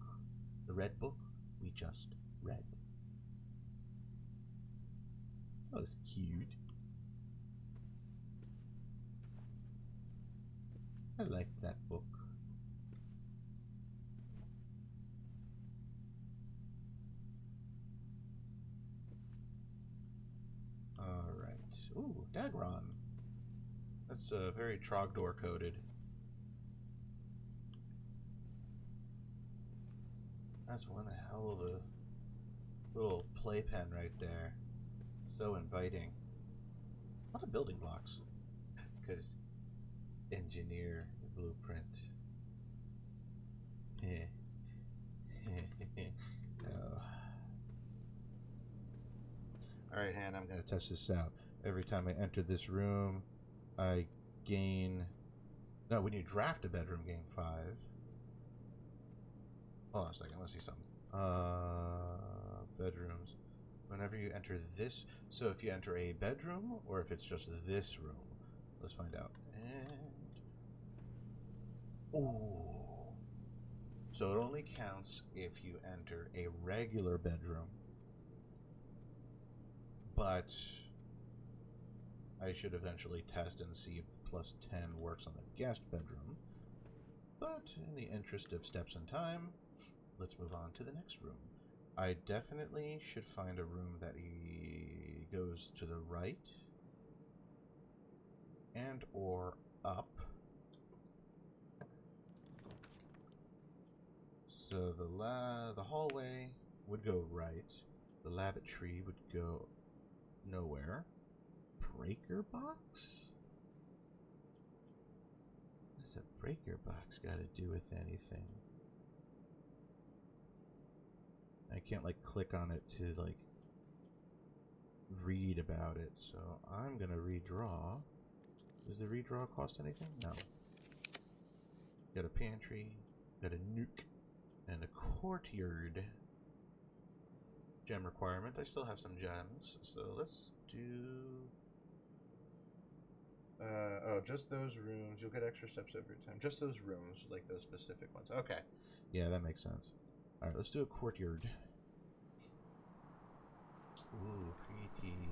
the red book we just read. That was cute. I liked that book. Alright. Ooh, Dagron. That's very Trogdor coded. That's one hell of a little playpen right there. So inviting. A lot of building blocks. Because engineer blueprint. Oh. Alright, Han, I'm going to test this out. Every time I enter this room, I gain... No, when you draft a bedroom, gain 5. Hold on a second, let's see something. Bedrooms. Whenever you enter this... So if you enter a bedroom, or if it's just this room. Let's find out. And... Ooh. So it only counts if you enter a regular bedroom. But... I should eventually test and see if the plus 10 works on a guest bedroom. But in the interest of steps and time, let's move on to the next room. I definitely should find a room that he goes to the right and or up. So the hallway would go right. The lavatory would go nowhere. Breaker box? What does a breaker box got to do with anything? I can't like click on it to like read about it, so I'm gonna redraw Does the redraw cost anything? No. Got a pantry, got a nuke, and a courtyard. Gem requirement. I still have some gems, so let's do... oh, just those rooms. You'll get extra steps every time. Just those rooms, like those specific ones. Okay. Yeah, that makes sense. Alright, let's do a courtyard. Ooh, pretty.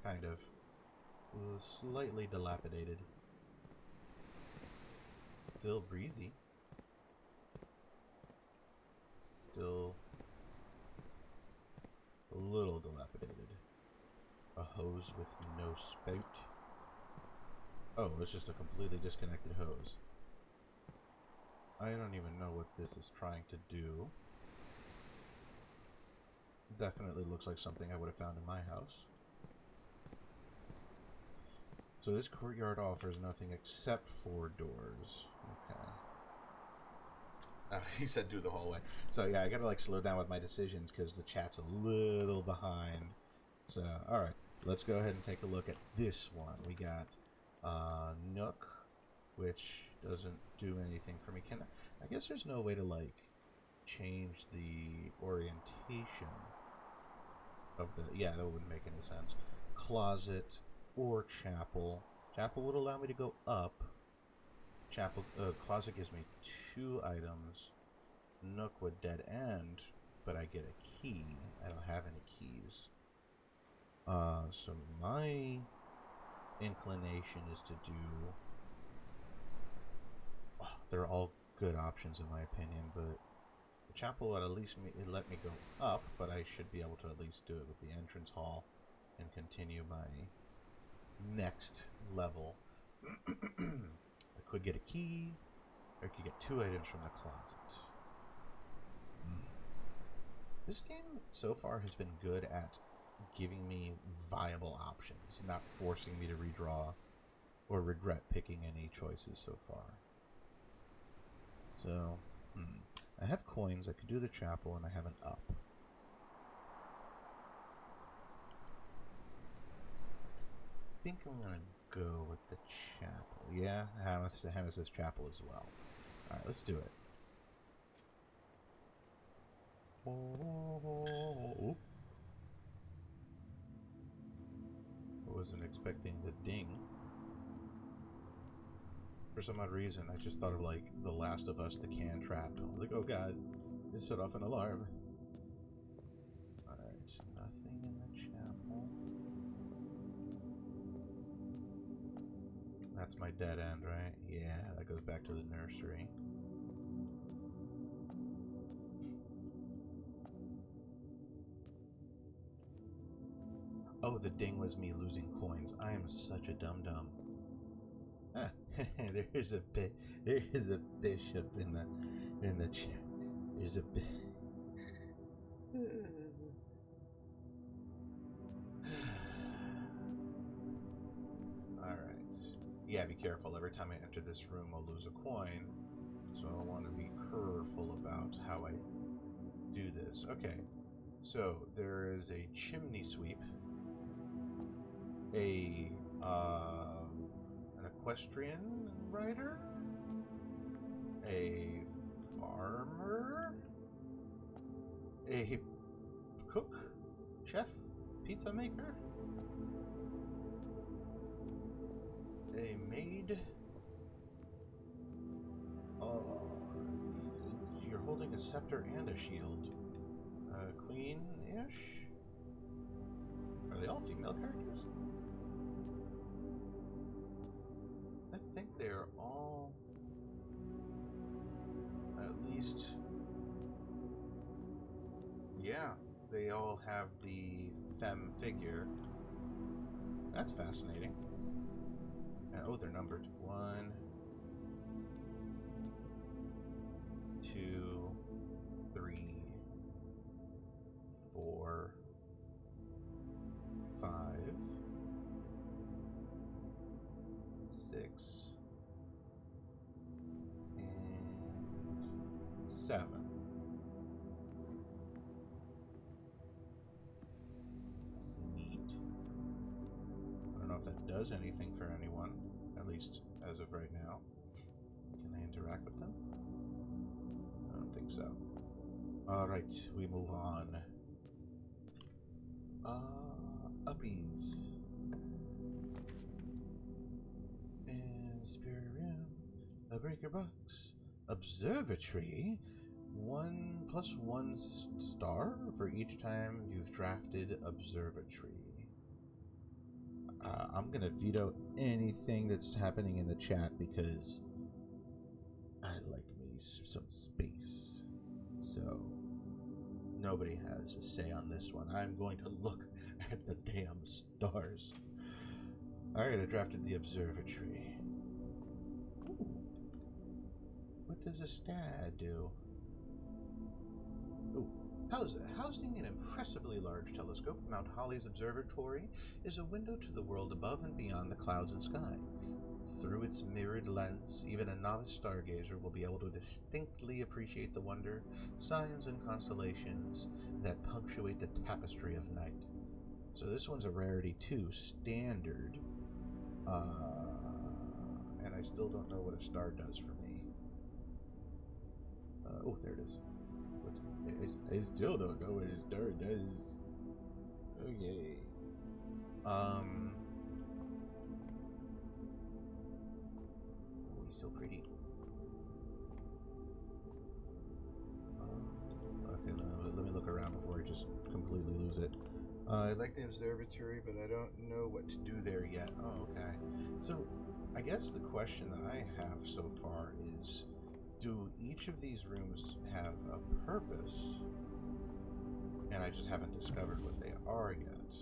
Kind of. Slightly dilapidated. Still breezy. Still a little dilapidated. A hose with no spout. Oh, it's just a completely disconnected hose. I don't even know what this is trying to do. Definitely looks like something I would have found in my house. So this courtyard offers nothing except 4 doors. Okay. He said do the hallway. So yeah, I gotta like slow down with my decisions because the chat's a little behind. So, alright. Let's go ahead and take a look at this one. We got Nook, which doesn't do anything for me. I guess there's no way to like change the orientation of the... Yeah, that wouldn't make any sense. Closet or chapel. Chapel would allow me to go up. Closet gives me 2 items. Nook would dead end, but I get a key. I don't have any keys. So my inclination is to do... Oh, they're all good options in my opinion, but the chapel would at least let me go up, but I should be able to at least do it with the entrance hall and continue my next level. I could get a key, or I could get 2 items from the closet. This game so far has been good at giving me viable options, not forcing me to redraw or regret picking any choices so far. So, I have coins, I could do the chapel, and I have an up. I think I'm gonna go with the chapel. Yeah, Hannah says chapel as well. Alright, let's do it. Oh. I wasn't expecting the ding. For some odd reason, I just thought of like The Last of Us, the can trap. I was like, oh god, it set off an alarm. Alright, nothing in the chapel. That's my dead end, right? Yeah, that goes back to the nursery. Oh, the ding was me losing coins. I am such a dum-dum. Ah, there's a bishop in the there's a Alright. Yeah, be careful. Every time I enter this room, I'll lose a coin. So I want to be careful about how I do this. Okay. So, there is a chimney sweep. An equestrian rider, a farmer, a cook, chef, pizza maker, a maid. You're holding a scepter and a shield. Queen-ish? Are they all female characters? I think they're all at least... Yeah, they all have the femme figure. That's fascinating. Oh, they're numbered. 1, 2, 3, 4, 5, 6, and 7. That's neat. I don't know if that does anything for anyone, at least as of right now. Can I interact with them? I don't think so. Alright, we move on. Uppies. Inspirium. A breaker box. Observatory. 1+1 star for each time you've drafted observatory. I'm gonna veto anything that's happening in the chat because I like me some space. So nobody has a say on this one. I'm going to look at the damn stars. Alright, I drafted the observatory. Ooh. What does a stad do? Ooh. Housing an impressively large telescope, Mount Holly's observatory is a window to the world above and beyond the clouds and sky. Through its mirrored lens, even a novice stargazer will be able to distinctly appreciate the wonder, signs, and constellations that punctuate the tapestry of night. So this one's a rarity 2, standard. And I still don't know what a star does for me. Oh, there it is. I still don't know what a star does. Okay. Oh, he's so pretty. Okay, let me look around before I just completely lose it. I like the observatory, but I don't know what to do there yet. Oh, okay. So, I guess the question that I have so far is, do each of these rooms have a purpose? And I just haven't discovered what they are yet.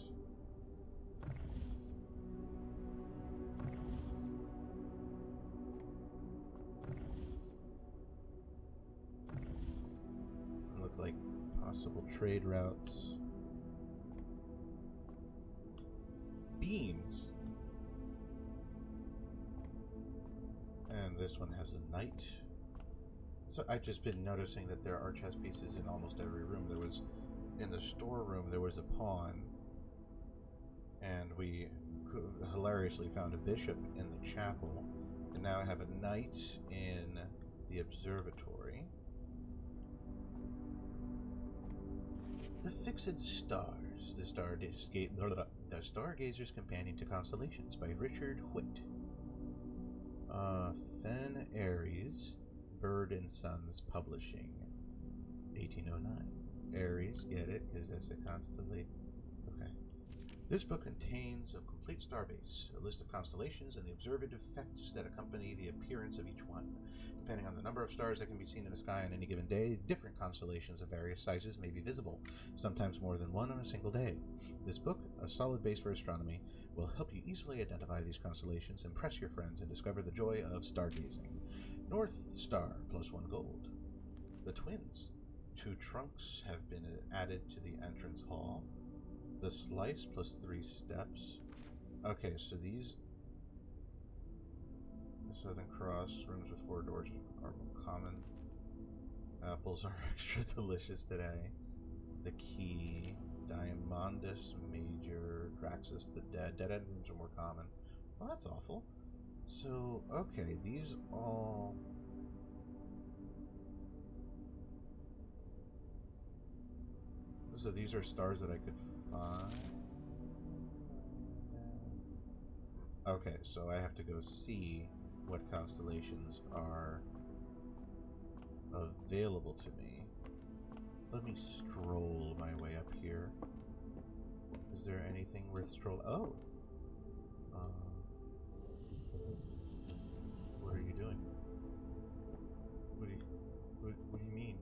Look like possible trade routes. Beans. And this one has a knight. So I've just been noticing that there are chess pieces in almost every room. There was, in the storeroom, there was a pawn. And we hilariously found a bishop in the chapel. And now I have a knight in the observatory. The Fixed Stars, the Stargazer's Companion to Constellations by Richard Whitt. Fen Aries, Bird and Sons Publishing, 1809. Aries, get it, because that's the constellation. Okay. This book contains a complete starbase, a list of constellations, and the observed effects that accompany the appearance of each one. Depending on the number of stars that can be seen in the sky on any given day, different constellations of various sizes may be visible, sometimes more than one on a single day. This book, a solid base for astronomy, will help you easily identify these constellations, impress your friends, and discover the joy of stargazing. North Star, +1 gold. The Twins. 2 trunks have been added to the entrance hall. The Slice, +3 steps. Okay, so these... The Southern Cross, rooms with 4 doors are common. Apples are extra delicious today. The Key, Diamondus Major, Draxus the Dead. Dead-end rooms are more common. Well, that's awful. So, okay, these all... So these are stars that I could find? Okay, so I have to go see what constellations are available to me. Let me stroll my way up here. Is there anything worth strolling? Oh! What are you doing? What do you mean?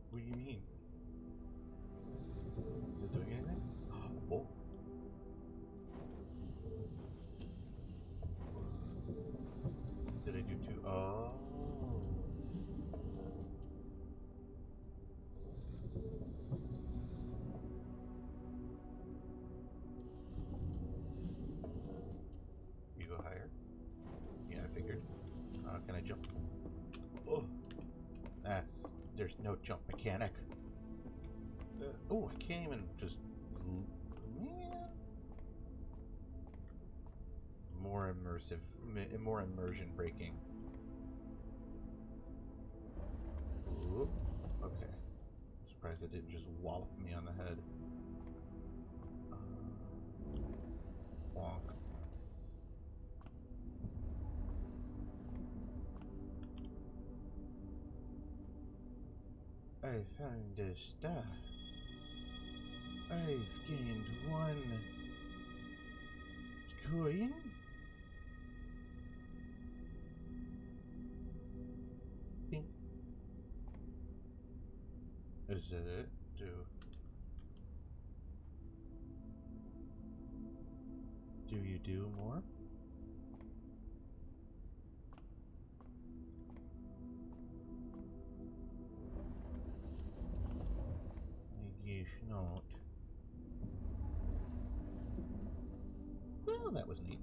What do you mean? Is it doing anything? Oh. Did I do two? Oh. You go higher? Yeah, I figured. Can I jump? Oh. There's no jump mechanic. Oh, I can't even just... Man. more immersive, more immersion breaking. Ooh, okay. I'm surprised it didn't just wallop me on the head. Wonk. I found a star. I've gained 1 coin. Pink. Is that it? Do you do more? I guess not. Well, that was neat.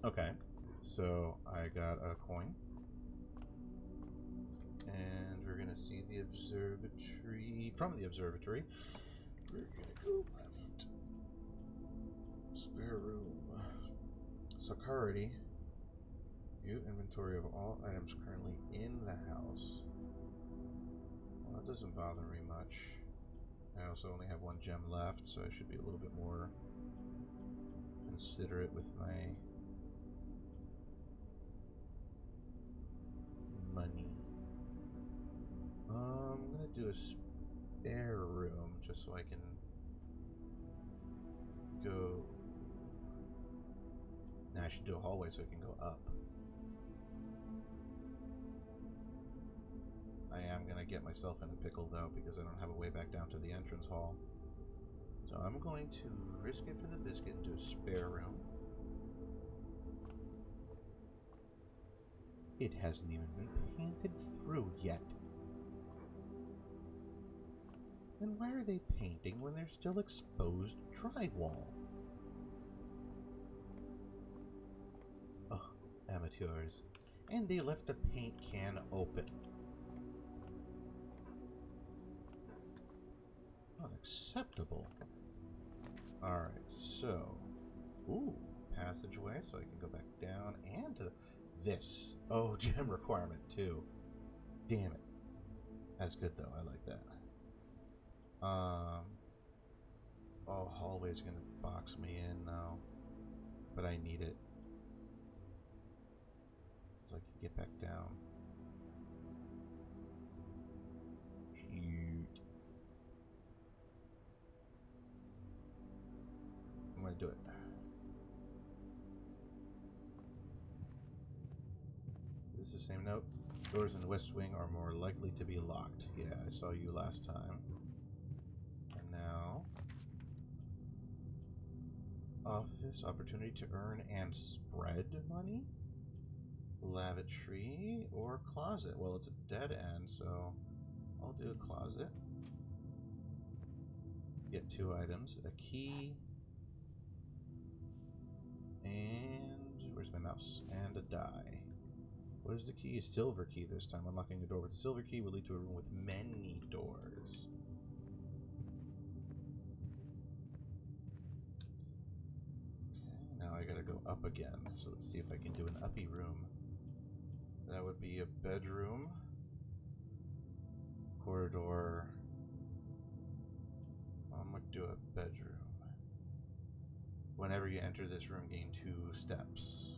Okay, so I got a coin. And we're gonna see the observatory. From the observatory, we're gonna go left. Spare room. Security. View inventory of all items currently in the house. Well, that doesn't bother me much. I also only have 1 gem left, so I should be a little bit more considerate with my money. I'm gonna do a spare room just so I can go. Now I should do a hallway so I can go up. I am gonna get myself in a pickle though because I don't have a way back down to the entrance hall. So I'm going to risk it for the biscuit and do a spare room. It hasn't even been painted through yet. And why are they painting when there's still exposed drywall? Oh, amateurs. And they left the paint can open. Unacceptable. Alright, so... Ooh, passageway, so I can go back down and to this. Oh, gem requirement, too. Damn it. That's good, though. I like that. Oh, hallway's gonna box me in now. But I need it. So I can get back down. Shoot. I'm gonna do it. Is this the same note? Doors in the West Wing are more likely to be locked. Yeah, I saw you last time. And now... Office, opportunity to earn and spread money? Lavatory or closet? Well, it's a dead end, so I'll do a closet. Get 2 items. A key... And where's my mouse? And a die. What is the key? A silver key this time. Unlocking the door with a silver key will lead to a room with many doors. Okay, now I gotta go up again. So let's see if I can do an uppy room. That would be a bedroom. Corridor. I'm gonna do a bedroom. Whenever you enter this room, gain 2 steps.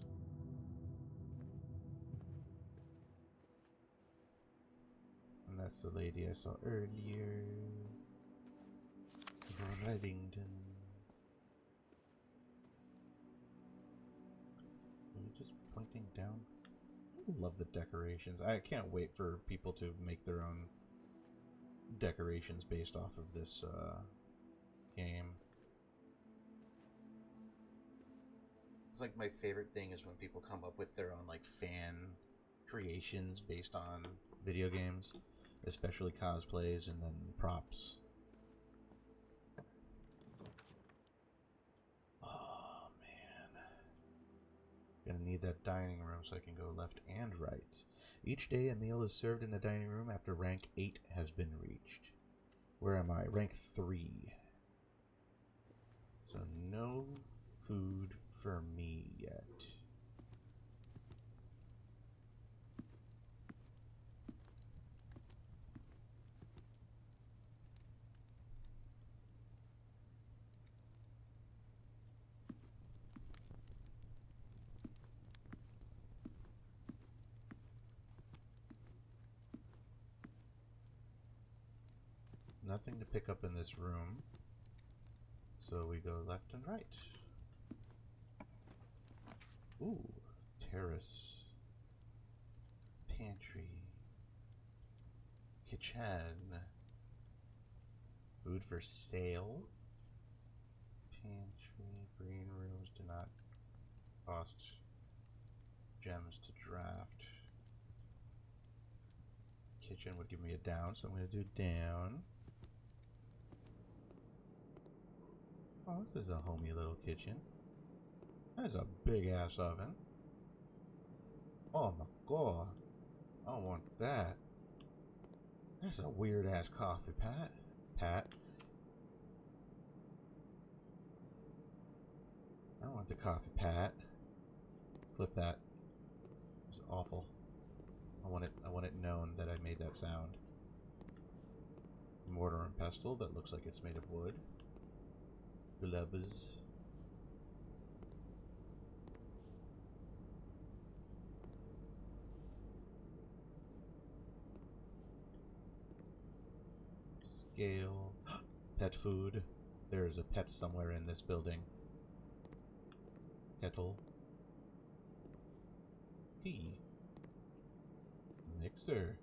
And that's the lady I saw earlier. Reddington. Are you just pointing down? I love the decorations. I can't wait for people to make their own decorations based off of this game. It's like my favorite thing is when people come up with their own like fan creations based on video games, especially cosplays and then props. Oh man. Gonna need that dining room so I can go left and right. Each day a meal is served in the dining room after rank 8 has been reached. Where am I? Rank 3. So no food for me yet. Nothing to pick up in this room, so we go left and right. Ooh, terrace, pantry, kitchen, food for sale, pantry, green rooms do not cost gems to draft. Kitchen would give me a down, so I'm going to do down. Oh, this is a homey little kitchen. That's a big ass oven. Oh my god. I don't want that. That's a weird ass coffee Pat. I don't want the coffee Pat. Clip that. It's awful. I want it known that I made that sound. Mortar and pestle that looks like it's made of wood. Gloves. Scale. Pet food. There is a pet somewhere in this building. Kettle. Tea. Mixer.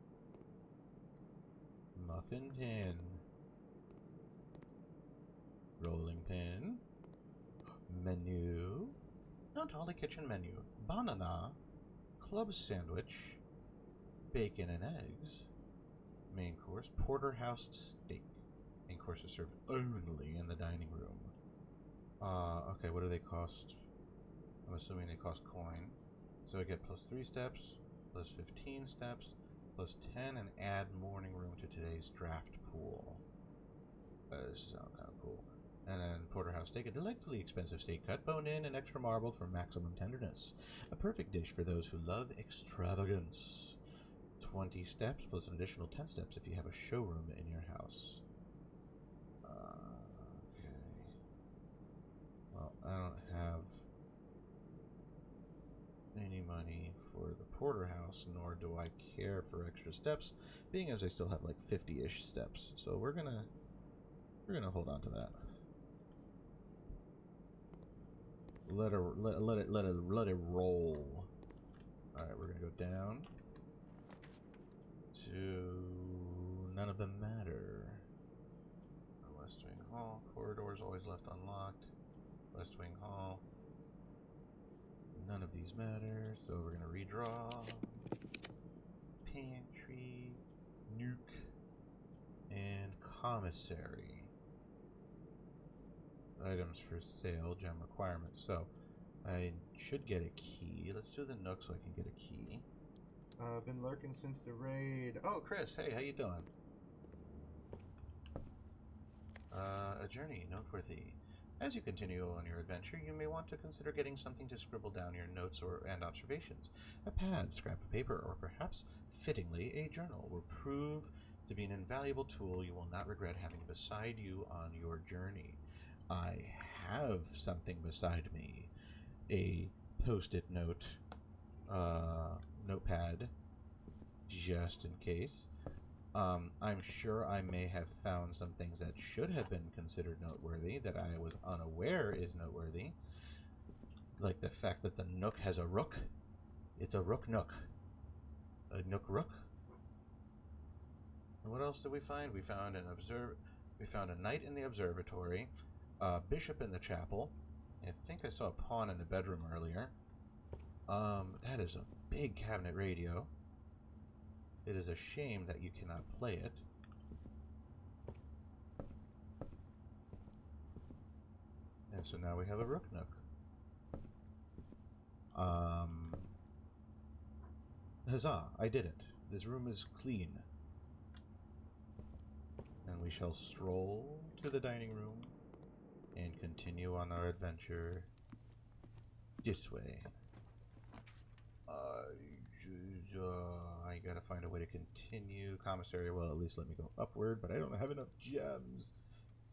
Muffin tin. Rolling pin. Menu. Not all the kitchen menu. Banana. Club sandwich. Bacon and eggs. Main course. Porterhouse steak. Main course is served only in the dining room. Okay, what do they cost? I'm assuming they cost coin. So I get plus 3 steps, plus 15 steps, plus 10, and add morning room to today's draft pool. This sounds kind of cool. And then porterhouse steak, a delightfully expensive steak cut, bone in and extra marbled for maximum tenderness. A perfect dish for those who love extravagance. 20 steps plus an additional 10 steps if you have a showroom in your house. Okay. Well, I don't have any money for the porterhouse, nor do I care for extra steps, being as I still have like 50-ish steps. So we're gonna hold on to that. Let it roll. All right, we're gonna go down to none of them matter. West Wing Hall corridor is always left unlocked. West Wing Hall. None of these matter, so we're gonna redraw. Pantry, nuke, and commissary. Items for sale, gem requirements. So I should get a key. Let's do the nook so I can get a key. Been lurking since the raid. Oh, Chris, hey, how you doing? A journey, noteworthy. As you continue on your adventure, you may want to consider getting something to scribble down your notes and observations. A pad, scrap of paper, or perhaps, fittingly, a journal will prove to be an invaluable tool you will not regret having beside you on your journey. I have something beside me. A post-it note, notepad, just in case. I'm sure I may have found some things that should have been considered noteworthy that I was unaware is noteworthy. Like the fact that the nook has a rook. It's a rook nook. A nook rook. And what else did we find? We found a knight in the observatory, a bishop in the chapel. I think I saw a pawn in the bedroom earlier. That is a big cabinet radio. It is a shame that you cannot play it. And so now we have a rook nook. Huzzah, I did it. This room is clean. And we shall stroll to the dining room and continue on our adventure this way. I gotta find a way to continue. Commissary, well, at least let me go upward, but I don't have enough gems.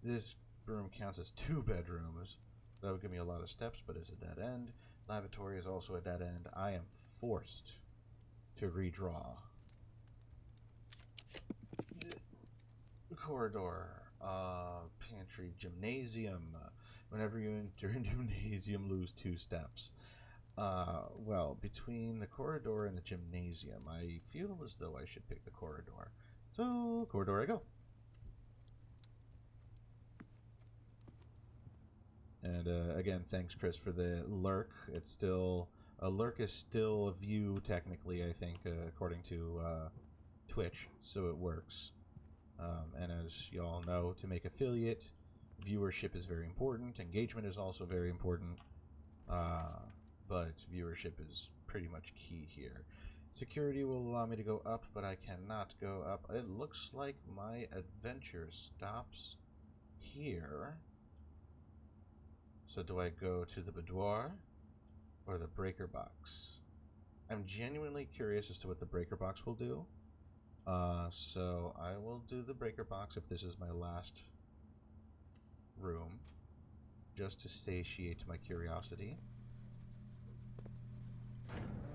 This room counts as 2 bedrooms. That would give me a lot of steps, but it's a dead end. Lavatory is also a dead end. I am forced to redraw. Corridor, pantry, gymnasium. Whenever you enter a gymnasium, lose 2 steps. Well, between the corridor and the gymnasium, I feel as though I should pick the corridor. So, corridor I go. And again, thanks, Chris, for the lurk. It's still... A lurk is still a view, technically, I think, according to Twitch, so it works. And as you all know, to make affiliate, viewership is very important. Engagement is also very important. But viewership is pretty much key here. Security will allow me to go up, but I cannot go up. It looks like my adventure stops here. So do I go to the boudoir or the breaker box? I'm genuinely curious as to what the breaker box will do. So I will do the breaker box if this is my last room, just to satiate my curiosity.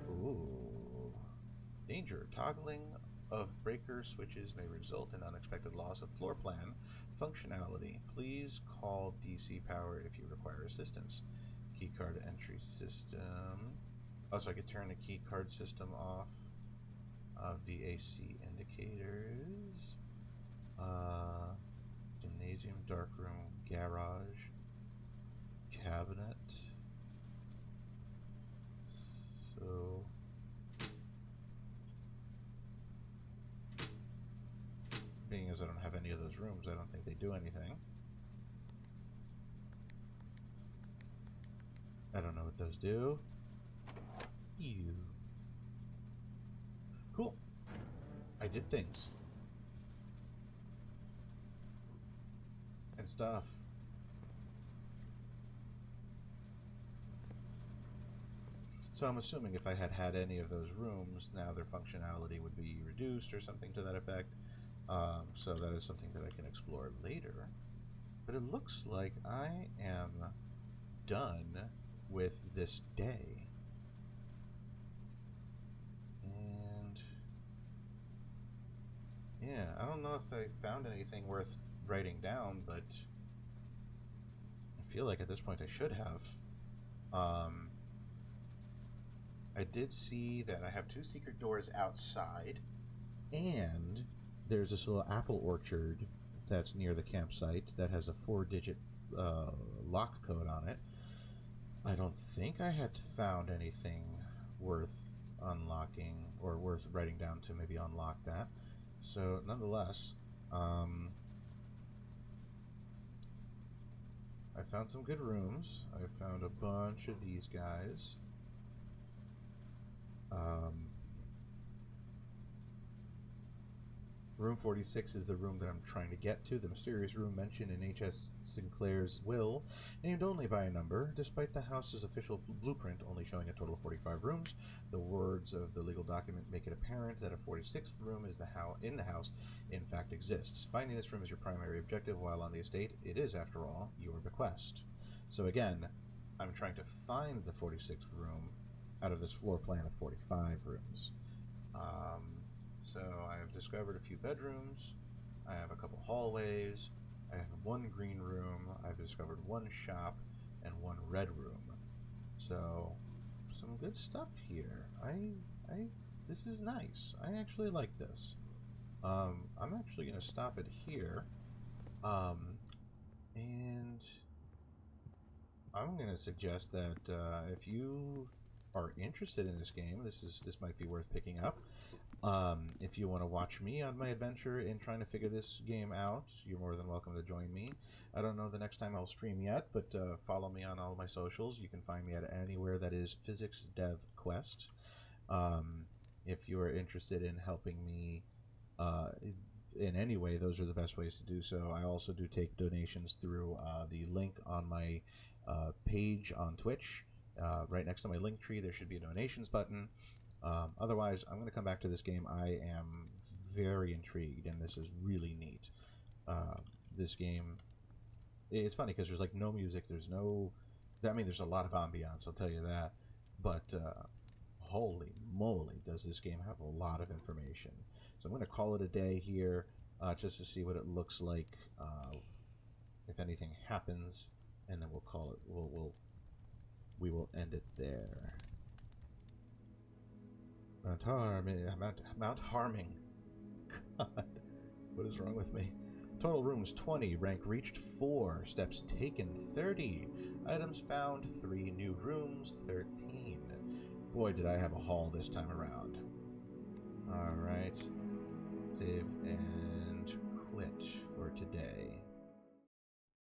Ooh. Danger. Toggling of breaker switches may result in unexpected loss of floor plan functionality. Please call DC Power if you require assistance. Keycard entry system. Oh, so I could turn the keycard system off. VAC indicators. Gymnasium, darkroom, garage, cabinet. So being as I don't have any of those rooms, I don't think they do anything. I don't know what those do. Ew. Cool. I did things. And stuff. So I'm assuming if I had had any of those rooms, now their functionality would be reduced or something to that effect. So that is something that I can explore later. But it looks like I am done with this day. And yeah, I don't know if I found anything worth writing down, but I feel like at this point I should have. I did see that I have 2 secret doors outside, and there's this little apple orchard that's near the campsite that has a 4-digit lock code on it. I don't think I had found anything worth unlocking or worth writing down to maybe unlock that. So nonetheless, I found some good rooms. I found a bunch of these guys. Room 46 is the room that I'm trying to get to, the mysterious room mentioned in H.S. Sinclair's will, named only by a number. Despite the house's official blueprint only showing a total of 45 rooms, the words of the legal document make it apparent that a 46th room is in the house in fact exists. Finding this room is your primary objective while on the estate. It is, after all, your bequest. So again, I'm trying to find the 46th room out of this floor plan of 45 rooms. So I have discovered a few bedrooms, I have a couple hallways, I have 1 green room, I've discovered 1 shop, and 1 red room. So, some good stuff here. This is nice. I actually like this. I'm actually going to stop it here. And I'm going to suggest that if you are interested in this game, this might be worth picking up. If you want to watch me on my adventure in trying to figure this game out, you're more than welcome to join me. I don't know the next time I'll stream yet, but follow me on all my socials. You can find me at anywhere that is Physics Dev Quest. If you are interested in helping me, in any way, those are the best ways to do so. I also do take donations through the link on my page on Twitch. Right next to my link tree, there should be a donations button. Otherwise, I'm going to come back to this game. I am very intrigued, and this is really neat. This game, it's funny because there's like no music. There's no, I mean, there's a lot of ambiance, I'll tell you that. But holy moly, does this game have a lot of information. So I'm going to call it a day here just to see what it looks like, if anything happens, and then we'll call it, we will end it there. Mount Harming. God, what is wrong with me? Total rooms 20, rank reached 4, steps taken 30, items found 3, new rooms 13. Boy, did I have a haul this time around. Alright, save and quit for today.